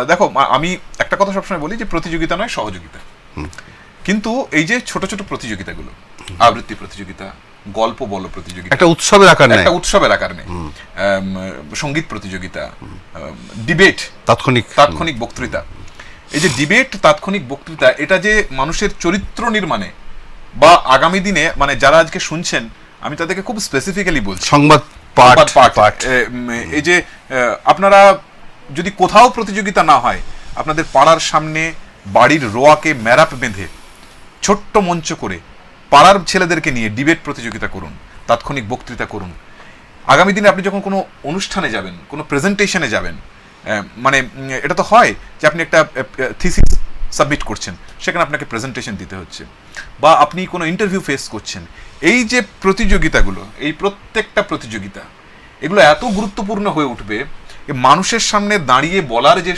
S3: দেখো, আমি একটা কথা সবসময় বলি যে প্রতিযোগিতা নয়, সহযোগিতা। কিন্তু এই যে ছোট ছোট প্রতিযোগিতাগুলো, আবৃত্তি প্রতিযোগিতা, গল্প বলো প্রতিযোগিতা,
S2: একটা উৎসবের আকার নেয়,
S3: একটা উৎসবের আকার নেয়, সঙ্গীত প্রতিযোগিতা, ডিবেট, তাৎক্ষণিক বক্তৃতা, এই যে ডিবেট, তাৎক্ষণিক বক্তৃতা, এটা যে মানুষের চরিত্র নির্মাণে বা আগামী দিনে, মানে যারা আজকে শুনছেন, আমি তাদেরকে খুব স্পেসিফিক্যালি বলছি,
S2: সংবাদ পাঠ,
S3: এই যে আপনারা যদি কোথাও প্রতিযোগিতা না হয়, আপনাদের পাড়ার সামনে বাড়ির রোয়াকে ম্যারাপ বেঁধে ছোট্ট মঞ্চ করে পাড়ার ছেলেদেরকে নিয়ে ডিবেট প্রতিযোগিতা করুন, তাৎক্ষণিক বক্তৃতা করুন। আগামী দিনে আপনি যখন কোনো অনুষ্ঠানে যাবেন, কোনো প্রেজেন্টেশনে যাবেন, মানে এটা তো হয় যে আপনি একটা থিসিস সাবমিট করছেন, সেখানে আপনাকে প্রেজেন্টেশন দিতে হচ্ছে, বা আপনি কোনো ইন্টারভিউ ফেস করছেন। এই যে প্রতিযোগিতাগুলো, এই প্রত্যেকটা প্রতিযোগিতা, এগুলো এত গুরুত্বপূর্ণ হয়ে উঠবে, মানুষের সামনে দাঁড়িয়ে বলার যে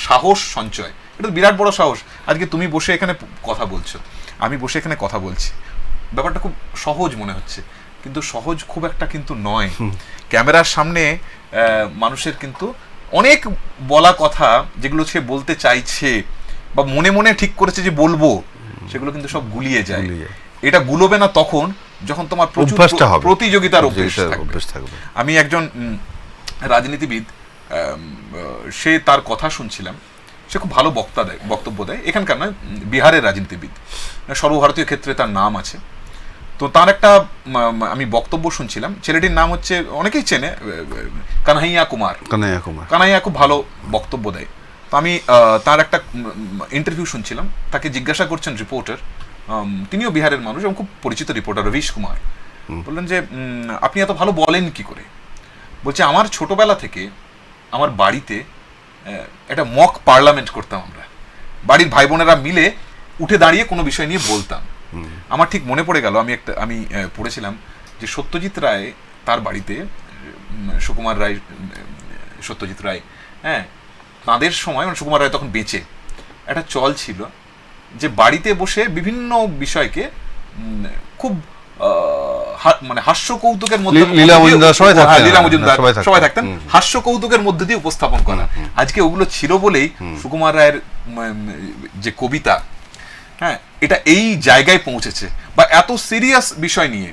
S3: সাহস সঞ্চয়, এটা তো বিরাট বড় সাহস। আজকে তুমি বসে এখানে কথা বলছো, আমি বসে এখানে কথা বলছি, ব্যাপারটা খুব সহজ মনে হচ্ছে, কিন্তু সহজ খুব একটা কিন্তু নয়। ক্যামেরার সামনে মানুষের কিন্তু অনেক বলা কথা, যেগুলো সে বলতে চাইছে বা মনে মনে ঠিক করেছে যে বলবো, সেগুলো কিন্তু সব গুলিয়ে যায়। এটা গুলোবে না তখন যখন তোমার প্রতিযোগিতার অভ্যেস থাকবে। আমি একজন রাজনীতিবিদ, সে তার কথা শুনছিলাম, সে খুব ভালো বক্তব্য দেয়, এখানকার নয়, বিহারের রাজনীতিবিদ, সর্বভারতীয় ক্ষেত্রে তার নাম আছে। তো তার একটা আমি বক্তব্য শুনছিলাম, ছেলেটির নাম হচ্ছে, অনেকেই চেনে, কানহাইয়া কুমার। কানহাইয়া খুব ভালো বক্তব্য দেয়। তো আমি তার একটা ইন্টারভিউ শুনছিলাম, তাকে জিজ্ঞাসা করছেন রিপোর্টার, তিনিও বিহারের মানুষ এবং খুব পরিচিত রিপোর্টার, রবিশ কুমার। বললেন যে আপনি এত ভালো বলেন কি করে? বলছে, আমার ছোটবেলা থেকে আমার বাড়িতে একটা মক পার্লামেন্ট করতাম আমরা, বাড়ির ভাই বোনেরা মিলে উঠে দাঁড়িয়ে কোনো বিষয় নিয়ে বলতাম। আমার ঠিক মনে পড়ে গেল, আমি পড়েছিলাম যে সত্যজিৎ রায়, তার বাড়িতে সুকুমার রায়, সত্যজিৎ রায়, হ্যাঁ, তাঁদের সময়, মানে সুকুমার রায় তখন বেঁচে, একটা চল ছিল যে বাড়িতে বসে বিভিন্ন বিষয়কে খুব মানে হাস্য কৌতুকের মধ্যে, লীলা মজুমদার সবাই থাকতেন, হাস্য কৌতুকের মধ্যে দিয়ে উপস্থাপন করা। আজকে ওগুলো ছিল বলেই সুকুমার রায়ের যে কবিতা, হ্যাঁ, এটা এই জায়গায় পৌঁছেছে। বা এত সিরিয়াস বিষয় নিয়ে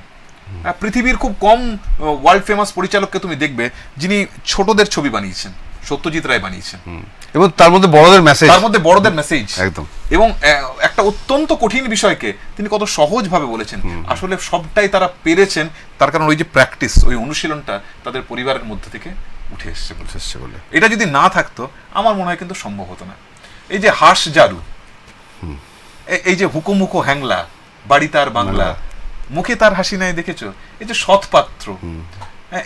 S3: পৃথিবীর খুব কম ওয়ার্ল্ড ফেমাস পরিচালককে তুমি দেখবে যিনি ছোটদের ছবি বানিয়েছেন, সত্যজিৎ রায় বানিয়েছেন,
S2: এবং তার মধ্যে বড়দের মেসেজ
S3: একদম, এবং একটা অত্যন্ত কঠিন বিষয়কে তিনি কত সহজভাবে বলেছেন। আসলে সবটাই তারা পেরেছেন, তার কারণ ওই যে প্র্যাকটিস, ওই অনুশীলনটা তাদের পরিবারের মধ্যে থেকে উঠে এসছে বলে। এটা যদি না থাকতো আমার মনে হয় কিন্তু সম্ভব হতো না। এই যে হাস জারু, এই যে হুকুমুকো হ্যাংলা, বাড়ি তার বাংলা, মুখে তার হাসি নাই দেখেছো, এই যে সৎপাত্র,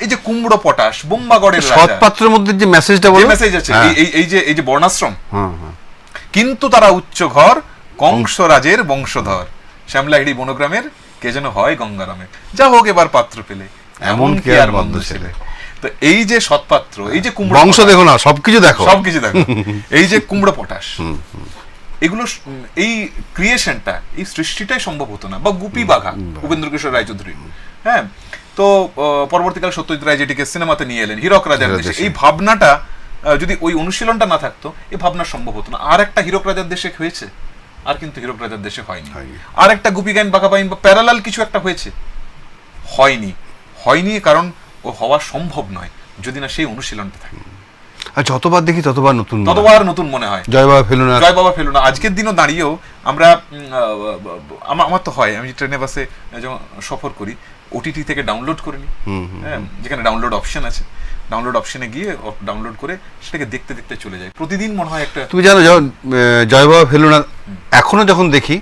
S3: এই যে কুমড়ো পটাশ, বোম্বাগড়ের রাজা,
S2: সৎপাত্রের মধ্যে যে মেসেজটা বলে,
S3: মেসেজ আছে, এই যে বর্ণাশ্রম, কিন্তু তারা উচ্চ ঘর, কংসরাজের বংশধর, শ্যামলাহিড়ি বনগ্রামের কে যেন হয় গঙ্গারামে, যা হোক এবার পাত্র পেলে, এমন কি আর মন্দ ছেলে। তো এই যে সৎপাত্র, এই যে কুমড়ো
S2: বংশ দেখো না, সবকিছু দেখো।
S3: এই যে কুমড়ো পটাশ, এগুলো এই ক্রিয়েশনটা, এই সৃষ্টিটাই সম্ভব হতো না। বা গুপি বাঘা, উপেন্দ্র কিশোর রায়চৌধুরী, হ্যাঁ, তো পরবর্তীকালে সত্যজিৎ রায় যেটিকে সিনেমাতে নিয়ে এলেন, হীরক রাজার দেশে, এই ভাবনাটা যদি ওই অনুশীলনটা না থাকতো, এই ভাবনা সম্ভব হতো না। আর একটা হীরক রাজার দেশে হয়েছে, আর কিন্তু হীরক রাজার দেশে হয়নি। আর একটা গুপি গাইন বাঘা বাইন বা প্যারালাল কিছু একটা হয়েছে, হয়নি কারণ ও হওয়া সম্ভব নয় যদি না সেই অনুশীলনটা থাকে।
S2: আর যতবার দেখি ততবার নতুন
S3: মনে হয়।
S2: জয় বাবা ফেলুনা।
S3: আজকের দিনও দাঁড়িয়েও আমরা, আমার তো হয়, আমি ট্রেনে বাসে যখন সফর করি, ওটিটি থেকে ডাউনলোড করে নিই, যেখানে ডাউনলোড অপশন আছে, ডাউনলোড অপশনে গিয়ে ডাউনলোড করে সেটাকে দেখতে দেখতে চলে যায়। প্রতিদিন মনে হয় একটা,
S2: তুমি জানো যখন জয় বাবা ফেলুনা এখনো যখন দেখি,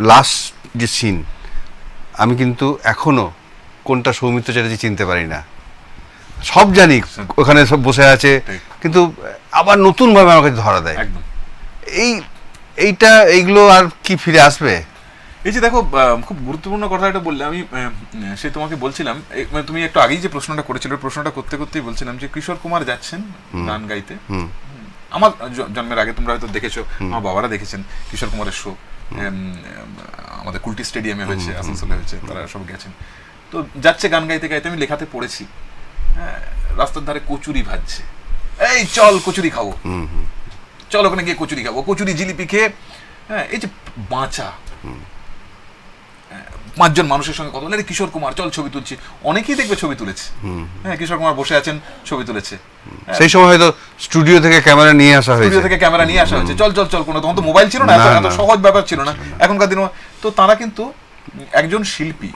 S2: লাস্ট যে সিন, আমি কিন্তু এখনো কোনটা সৌমিত্র চ্যাটার্জি চিনতে পারি না। সব জানি ওখানে সব বসে আছে, কিন্তু আবার নতুন ভাবে আমার কাছে ধরা দেয়। এইগুলো আর কি ফিরে আসবে?
S3: এই যে দেখো, খুব গুরুত্বপূর্ণ কথা এটা বললে, আমি সে তোমাকে বলছিলাম, তুমি একটু আগেই যে প্রশ্নটা করেছিলে, প্রশ্নটা করতে করতেই বলছিলাম যে কিশোর কুমার যাচ্ছেন গান গাইতে। আমার জন্মের আগে তোমরা হয়তো দেখেছো, আমার বাবারা দেখেছেন কিশোর কুমারের শো, আমাদের কুলটি স্টেডিয়ামে হয়েছে, আসানসোলে হয়েছে, তারা সব গেছেন। তো যাচ্ছে গান গাইতে গাইতে, আমি লেখাতে পড়েছি, রাস্তার ধারে কচুরি ভাজছে, এই চল কচুরি খাবো, চল ওখানে গিয়ে কচুরি খাবো, কচুরি জিলিপি খেয়ে, হ্যাঁ, এই যে বাঁচা, 5 জন মানুষের সঙ্গে কথা বলে, কিশোর কুমার চল ছবি তুলছি, অনেকেই দেখবে ছবি তুলেছে, হ্যাঁ, কিশোর কুমার বসে আছেন, ছবি তুলেছে।
S2: সেই সময় হয়তো স্টুডিও থেকে ক্যামেরা নিয়ে আসা
S3: হয়েছে, চল চল চল, কোনো তখন তো মোবাইল ছিল না, এত সহজ ব্যাপার ছিল না এখনকার দিনে। তো তারা কিন্তু, একজন শিল্পী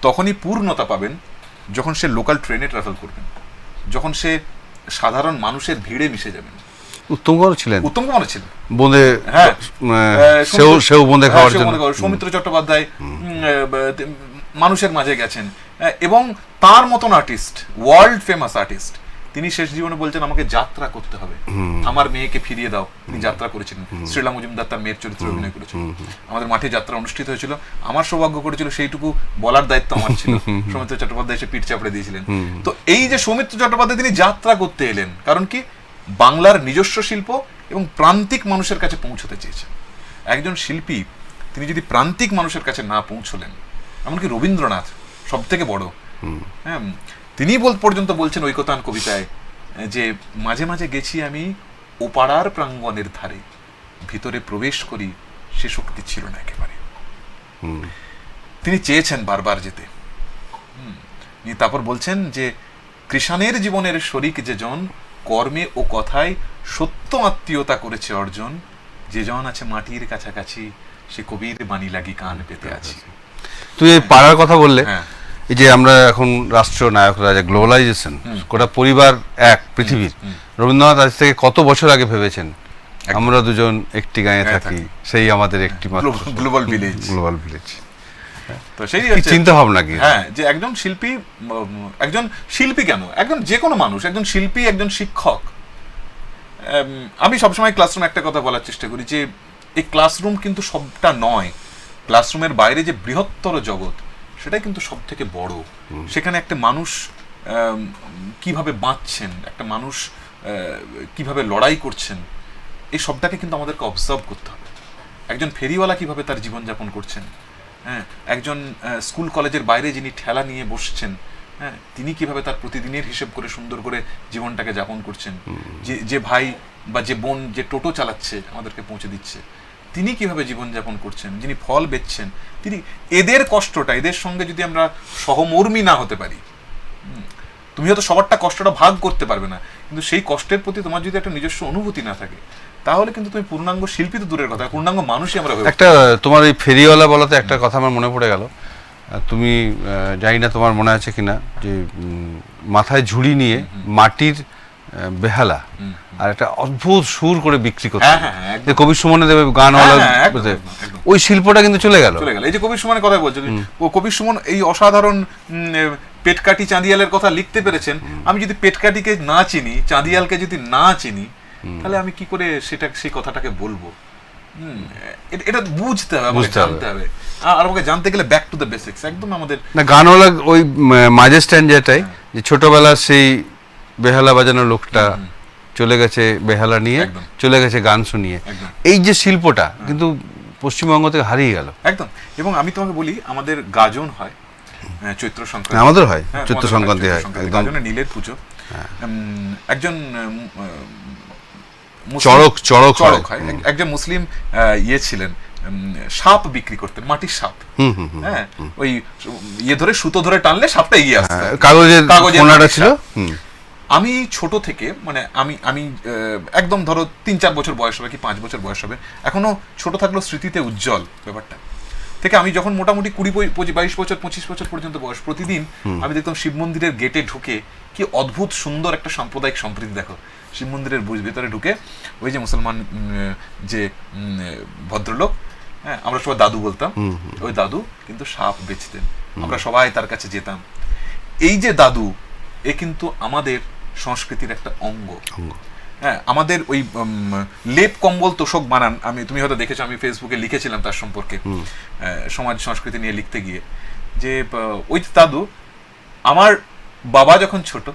S3: তখনই পূর্ণতা পাবেন যখন সে লোকাল ট্রেনে ট্রাভেল করবেন, যখন সে সাধারণ মানুষের ভিড়ে মিশে যাবেন।
S2: উত্তম কুমার ছিলেন বোঁদে,
S3: হ্যাঁ,
S2: সেও বোঁদে খাওয়ার জন্য।
S3: সৌমিত্র চট্টোপাধ্যায় মানুষের মাঝে গেছেন, এবং তার মতন আর্টিস্ট, ওয়ার্ল্ড ফেমাস আর্টিস্ট, তিনি শেষ জীবনে বলছেন আমাকে যাত্রা করতে হবে, আমার মেয়েকে ফিরিয়ে দাও। তিনি যাত্রা করেছিলেন, শ্রীলা মজুমদার তার মেয়ের চরিত্রে অভিনয় করেছেন। আমাদের মাঠে যাত্রা অনুষ্ঠিত হয়েছিল, আমার সৌভাগ্য করেছিল সেইটুকু বলার দায়িত্ব আমার ছিল। সৌমিত্র চট্টোপাধ্যায় এসে পিঠ চাপড়ে দিয়েছিলেন। তো এই যে সৌমিত্র চট্টোপাধ্যায়, তিনি যাত্রা করতে এলেন, কারণ কি, বাংলার নিজস্ব শিল্প এবং প্রান্তিক মানুষের কাছে পৌঁছতে চেয়েছেন। একজন শিল্পী, তিনি যদি প্রান্তিক মানুষের কাছে না পৌঁছলেন, এমনকি রবীন্দ্রনাথ সব থেকে বড়, হ্যাঁ, তিনি পর্যন্ত বলছেন ঐকতান কবিতায় যে মাঝে মাঝে গেছি আমি ওপাড়ার প্রাঙ্গণের ধারে, ভিতরে প্রবেশ করি সে শক্তি ছিল না একেবারে। তিনি চেয়েছেন বারবার যেতে। তারপর বলছেন যে কৃষাণের জীবনের শরিক যে জন, কর্মে ও কথায় সত্য আত্মীয়তা করেছে অর্জন, যে জন আছে মাটির কাছাকাছি, সে কবির বাণী লাগি কান পেতে আছি।
S2: তুই এই পাড়ার কথা বললে, এই যে আমরা এখন রাষ্ট্র নায়করা, যে গ্লোবালাইজেশন, গোটা পরিবার এক পৃথিবীর, রবীন্দ্রনাথ আজ থেকে কত বছর আগে ভেবেছেন আমরা দুজন একটি গাঁয়ে থাকি, সেই আমাদের একটি
S3: গ্লোবাল ভিলেজ। তো সেই
S2: চিন্তা ভাবনা কি,
S3: হ্যাঁ, যে একজন শিল্পী কেন, একজন যে কোনো মানুষ, একজন শিল্পী, একজন শিক্ষক। আমি সবসময় ক্লাসরুমে একটা কথা বলার চেষ্টা করি যে এই ক্লাসরুম কিন্তু সবটা নয়, ক্লাসরুমের বাইরে যে বৃহত্তর জগৎ, সেটাই কিন্তু সব থেকে বড়। সেখানে একটা মানুষ কিভাবে বাঁচছেন, একটা মানুষ কিভাবে লড়াই করছেন, এই সবটাকে কিন্তু আমাদেরকে অবজার্ভ করতে হবে। একজন ফেরিওয়ালা কিভাবে তার জীবনযাপন করছেন, হ্যাঁ, একজন স্কুল কলেজের বাইরে যিনি ঠেলা নিয়ে বসছেন, হ্যাঁ, তিনি কিভাবে তার প্রতিদিনের হিসেব করে সুন্দর করে জীবনটাকে যাপন করছেন, যে ভাই বা যে বোন যে টোটো চালাচ্ছে আমাদেরকে পৌঁছে দিচ্ছে, তিনি কিভাবে জীবনযাপন করছেন, যিনি ফল বেচছেন, তিনি, এদের কষ্টটা, এদের সঙ্গে যদি আমরা সহমর্মী না হতে পারি, তুমি হয়তো সবারটা কষ্টটা ভাগ করতে পারবে না, কিন্তু সেই কষ্টের প্রতি তোমার যদি একটা নিজস্ব অনুভূতি না থাকে, তাহলে কিন্তু তুমি পূর্ণাঙ্গ শিল্পী তো দূরের কথা, পূর্ণাঙ্গ মানুষই আমরা।
S2: একটা তোমার এই ফেরিওয়ালা বলাতে একটা কথা আমার মনে পড়ে গেল। তুমি জানি না তোমার মনে আছে কিনা, যে মাথায় ঝুড়ি নিয়ে মাটির বেহালা আর একটা অদ্ভুত সুর করে বিক্রি করতে, যে কবির সুমনে দেবে গানওয়ালা, ওই শিল্পটা কিন্তু চলে গেল।
S3: এই যে কবির সুমনের কথা বলছো, ও কবির সুমন এই অসাধারণ পেটকাটি চাঁদিয়ালের কথা লিখতে পেরেছেন। আমি যদি পেটকাটিকে না চিনি, চাঁদিয়ালকে যদি না চিনি, তাহলে আমি কি করে সেই কথাটাকে বলবো? এটা বুঝতে হবে, জানতে হবে। আর আমাকে জানতে গেলে ব্যাক টু দ্য বেসিক্স, একদম আমাদের
S2: না, গানওয়ালা ওই মাঝে স্ট্যান্ড যেটাই, যে ছোটবেলার সেই বেহালা বাজানোর লোকটা চলে গেছে বেহালা নিয়ে,
S3: একদম।
S2: চলে গেছে গান শুনিয়ে,
S3: একদম।
S2: এই যে শিল্পটা কিন্তু পশ্চিমবঙ্গ থেকে হারিয়ে গেল।
S3: একদম। এবং আমি তোমাকে বলি, আমাদের গাজন হয় চৈত্র সংক্রান্তি,
S2: আমাদের হয়
S3: হ্যাঁ,
S2: চৈত্র
S3: তোমাদের
S2: সংক্রান্তি হয়,
S3: সংক্রান্তি,
S2: একদম
S3: গাজনে নীলের পুজো। একজন
S2: চড়ক
S3: চড়ক হয়, একজন মুসলিম ইয়ে ছিলেন, সাপ বিক্রি করতেন, মাটির সাপ। হ্যাঁ, ওই ইয়ে ধরে সুতো ধরে টানলে সাপটা এগিয়ে আসতো,
S2: কাগজের কোনাটা
S3: মাটির
S2: ছিল।
S3: সাপ। আমি ছোট থেকে, মানে আমি একদম ধরো 3-4 বছর বয়স হবে কি 5 বছর বয়স হবে, এখনো ছোট থাকলেও স্মৃতিতে উজ্জ্বল ব্যাপারটা থেকে। আমি যখন মোটামুটি 22 বছর 25 বছর পর্যন্ত বয়স, প্রতিদিন আমি দেখতাম শিব মন্দিরের গেটে ঢুকে কি অদ্ভুত সুন্দর একটা সাম্প্রদায়িক সম্প্রীতি। দেখো, শিব মন্দিরের ভেতরে ঢুকে ওই যে মুসলমান যে ভদ্রলোক, হ্যাঁ, আমরা সবাই দাদু বলতাম, ওই দাদু কিন্তু সাপ বেচতেন, আমরা সবাই তার কাছে যেতাম। এই যে দাদু, এ কিন্তু আমাদের সংস্কৃতির একটা অঙ্গ। হ্যাঁ, আমাদের ওই লেপ কম্বল তোষক বানান, তুমি হয়তো দেখেছো, আমি ফেসবুকে লিখেছিলাম তার সম্পর্কে, সমাজ সংস্কৃতি নিয়ে লিখতে গিয়ে, যে ওই দাদু, আমার বাবা যখন ছোট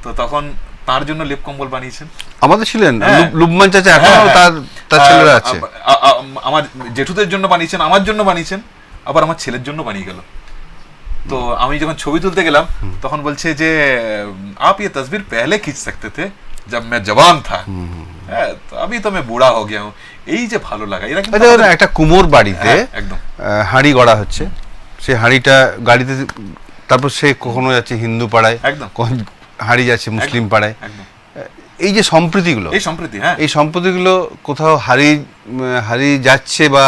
S3: তো তখন তার জন্য লেপ কম্বল বানিয়েছেন।
S2: আমাদের ছিলেন
S3: হ্যাঁ।
S2: লুবমান চাচা, এখনো তার ছেলেরা আছে।
S3: আমার জেঠুদের জন্য বানিয়েছেন, আমার জন্য বানিয়েছেন, আবার আমার ছেলের জন্য বানিয়ে গেল। তো আমি যখন ছবি তুলতে গেলাম তখন বলছে যে আপ ये तस्वीर पहले खींच सकते थे जब मैं जवान था, তো अभी तो मैं बूढ़ा हो गया हूं। এই যে ভালো লাগা, এরা কিন্তু
S2: একটা কুমোর বাড়িতে
S3: একদম
S2: হাঁড়ি গড়া হচ্ছে, সেই হাঁড়িটা গাড়িতে, তারপর সে কখনো যাচ্ছে হিন্দু পাড়ায়,
S3: একদম
S2: হাঁড়ি যাচ্ছে মুসলিম পাড়ায়।
S3: একদম
S2: এই যে সম্প্রীতিগুলো,
S3: এই সম্প্রীতি, হ্যাঁ,
S2: এই সম্প্রীতিগুলো কোথাও হারিয়ে যাচ্ছে, বা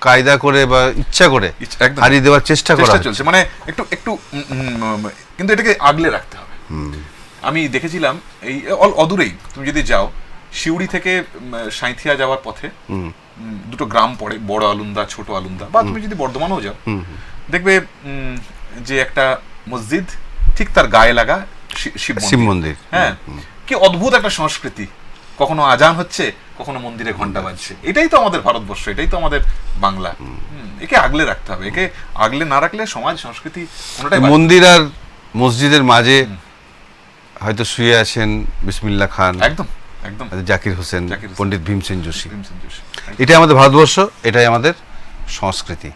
S2: কায়দা করে বা ইচ্ছা করে
S3: একদম
S2: হারিয়ে দেওয়ার চেষ্টা করা
S3: চলছে। মানে একটু কিন্তু এটাকে আগলে রাখতে হবে। আমি দেখেছিলাম এই অদূরেই, তুমি যদি যাও শিউড়ি থেকে সাঁইথিয়া যাওয়ার পথে দুটো গ্রাম পড়ে, বড় আলুন্দা, ছোট আলুন্দা, বা তুমি যদি বর্ধমানেও যাও দেখবে যে একটা মসজিদ, ঠিক তার গায়ে লাগা শিব মন্দির। হ্যাঁ, কি অদ্ভুত একটা সংস্কৃতি, কখনো আজান হচ্ছে, কখনো মন্দিরে ঘন্টা বাজছে। এটাই তো আমাদের ভারতবর্ষ, এটাই তো আমাদের বাংলা। একে আগলে রাখতে হবে, একে আগলে না রাখলে সমাজ সংস্কৃতি কোনটাই।
S2: মন্দির আর মসজিদের মাঝে হয়তো শুয়ে আছেন বিসমিল্লাহ খান,
S3: একদম একদম
S2: জাকির হোসেন, পণ্ডিত ভীমসেন যোশী।
S3: এটাই
S2: আমাদের ভারতবর্ষ, এটাই আমাদের সংস্কৃতি।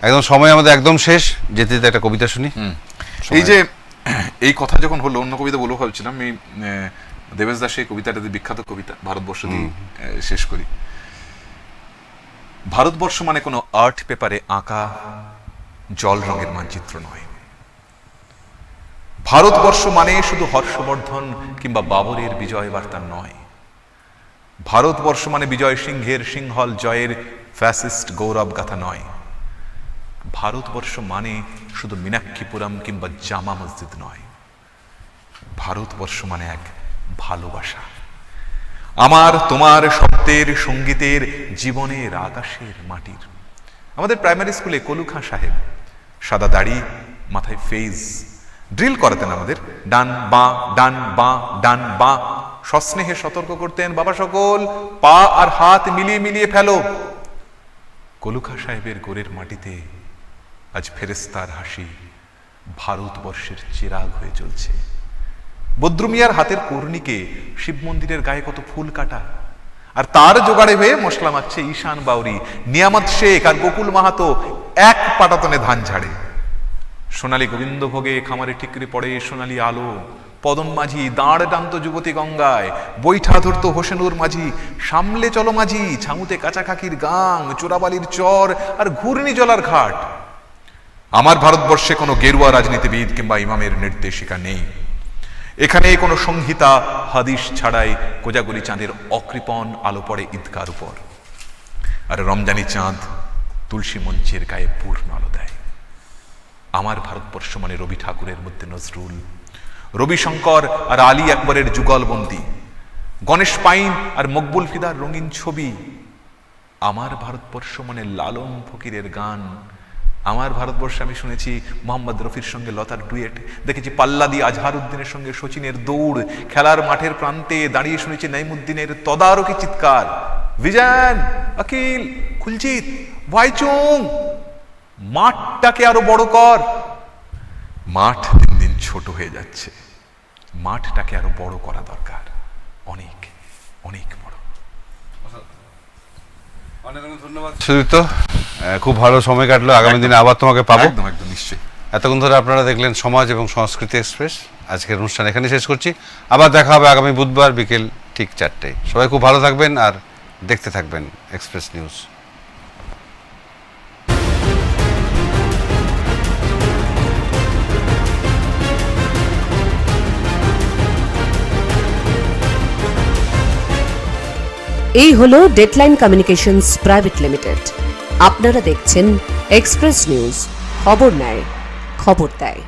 S2: একদম সময় আমাদের একদম শেষ, যেতে যেতে একটা কবিতা শুনি।
S3: এই যে এই কথা যখন হলো, অন্য কবিতা বলবো ভাবছিলাম, আমি দেবেশ দাসের কবিতাটাতে, বিখ্যাত কবিতা ভারতবর্ষ দিয়ে শেষ করি। ভারতবর্ষ মানে কোনো আর্ট পেপারে আঁকা জল রঙের মানচিত্র নয়। ভারতবর্ষ মানে শুধু হর্ষবর্ধন কিংবা বাবরের বিজয় বার্তা নয়। ভারতবর্ষ মানে বিজয় সিংহের সিংহল জয়ের ফ্যাসিস্ট গৌরব গাথা নয়। ভারতবর্ষ মানে শুধু মীনাক্ষীপুরম কিংবা জামা মসজিদ নয়। ভারতবর্ষ মানে এক ভালোবাসা, আমার তোমার শব্দের, সঙ্গীতের, জীবনের, আকাশের, মাটির। আমাদের প্রাইমারি স্কুলে কলু খাঁ সাহেব, সাদা দাড়ি, মাথায় ফেজ, ড্রিল করাতেন আমাদের, ডান বাঁ ডান বাঁ ডান বাঁ। সস্নেহে সতর্ক করতেন, বাবা সকল পা আর হাত মিলিয়ে মিলিয়ে ফেলো। কলু খাঁ সাহেবের গোরের মাটিতে আজ ফেরেস্তার হাসি ভারতবর্ষের চিরাগ হয়ে চলছে। বদ্রুমিয়ার হাতের কর্ণিকে শিব মন্দিরের গায়ে কত ফুল কাটা, আর তার জোগাড়ে হয়ে মশলা মারছে ঈশান বাউরি, নিয়ামত শেখ আর গোকুল মাহাতো এক পাটাতনে ধান ঝাড়ে। সোনালী গোবিন্দভোগে খামারে ঠিকরে পড়ে সোনালী আলো। পদন মাঝি দাঁড় টানত যুবতী গঙ্গায়, বৈঠা ধরত হোসেনুর মাঝি, সামলে চলো মাঝি, ছামুতে কাঁচা খাকির গাং, চোরাবালির চর আর ঘূর্ণি জলার ঘাট। আমার ভারতবর্ষে কোনো গেরুয়া রাজনীতিবিদ কিংবা ইমামের নির্দেশিকা নেই। এখানে কোনো সংহিতা হাদিস ছাড়াই কোজাগরি চাঁদের অকৃপণ আলো পড়ে ঈদগার উপর, আর রমজানি চাঁদ তুলসী মঞ্চের গায়ে পূর্ণ আলো দেয়। আমার ভারতবর্ষ মানে রবি ঠাকুরের মধ্যে নজরুল, রবিশঙ্কর আর আলী আকবরের যুগলবন্দি, গণেশ পাইন আর মকবুল ফিদার রঙিন ছবি। আমার ভারতবর্ষ মানে লালন ফকিরের গান। আমার ভারতবর্ষে আমি শুনেছি মোহাম্মদ রফির সঙ্গে লতার ডুয়েট, দেখেছি পাল্লাদি আজহারউদ্দিনের সঙ্গে শচীনের দৌড়, খেলার মাঠের প্রান্তে দাঁড়িয়ে শুনেছি নাইমুদ্দিনের তদারকি চিৎকার, বিজান, আকিল, খুলজিৎ, ভাইচুং, মাঠটাকে আরো বড় কর। মাঠ দিন দিন ছোট হয়ে যাচ্ছে, মাঠটাকে আরো বড় করা দরকার, অনেক অনেক বড়।
S2: অনেক অনেক ধন্যবাদ সুদীপ্ত, খুব ভালো সময় কাটলো। আগামী দিনে আবার তোমাকে পাবো।
S3: একদম একদম নিশ্চয়ই।
S2: এতক্ষণ ধরে আপনারা দেখলেন সমাজ এবং সংস্কৃতি এক্সপ্রেস। আজকের অনুষ্ঠান এখানে শেষ করছি। আবার দেখা হবে আগামী বুধবার বিকেল ঠিক 4টায়। সবাই খুব ভালো থাকবেন আর দেখতে থাকবেন এক্সপ্রেস নিউজ।
S1: এই হলো ডেডলাইন কমিউনিকেশনস প্রাইভেট লিমিটেড। আপনারা দেখছেন এক্সপ্রেস নিউজ, খবর নেয়, খবর দেয়।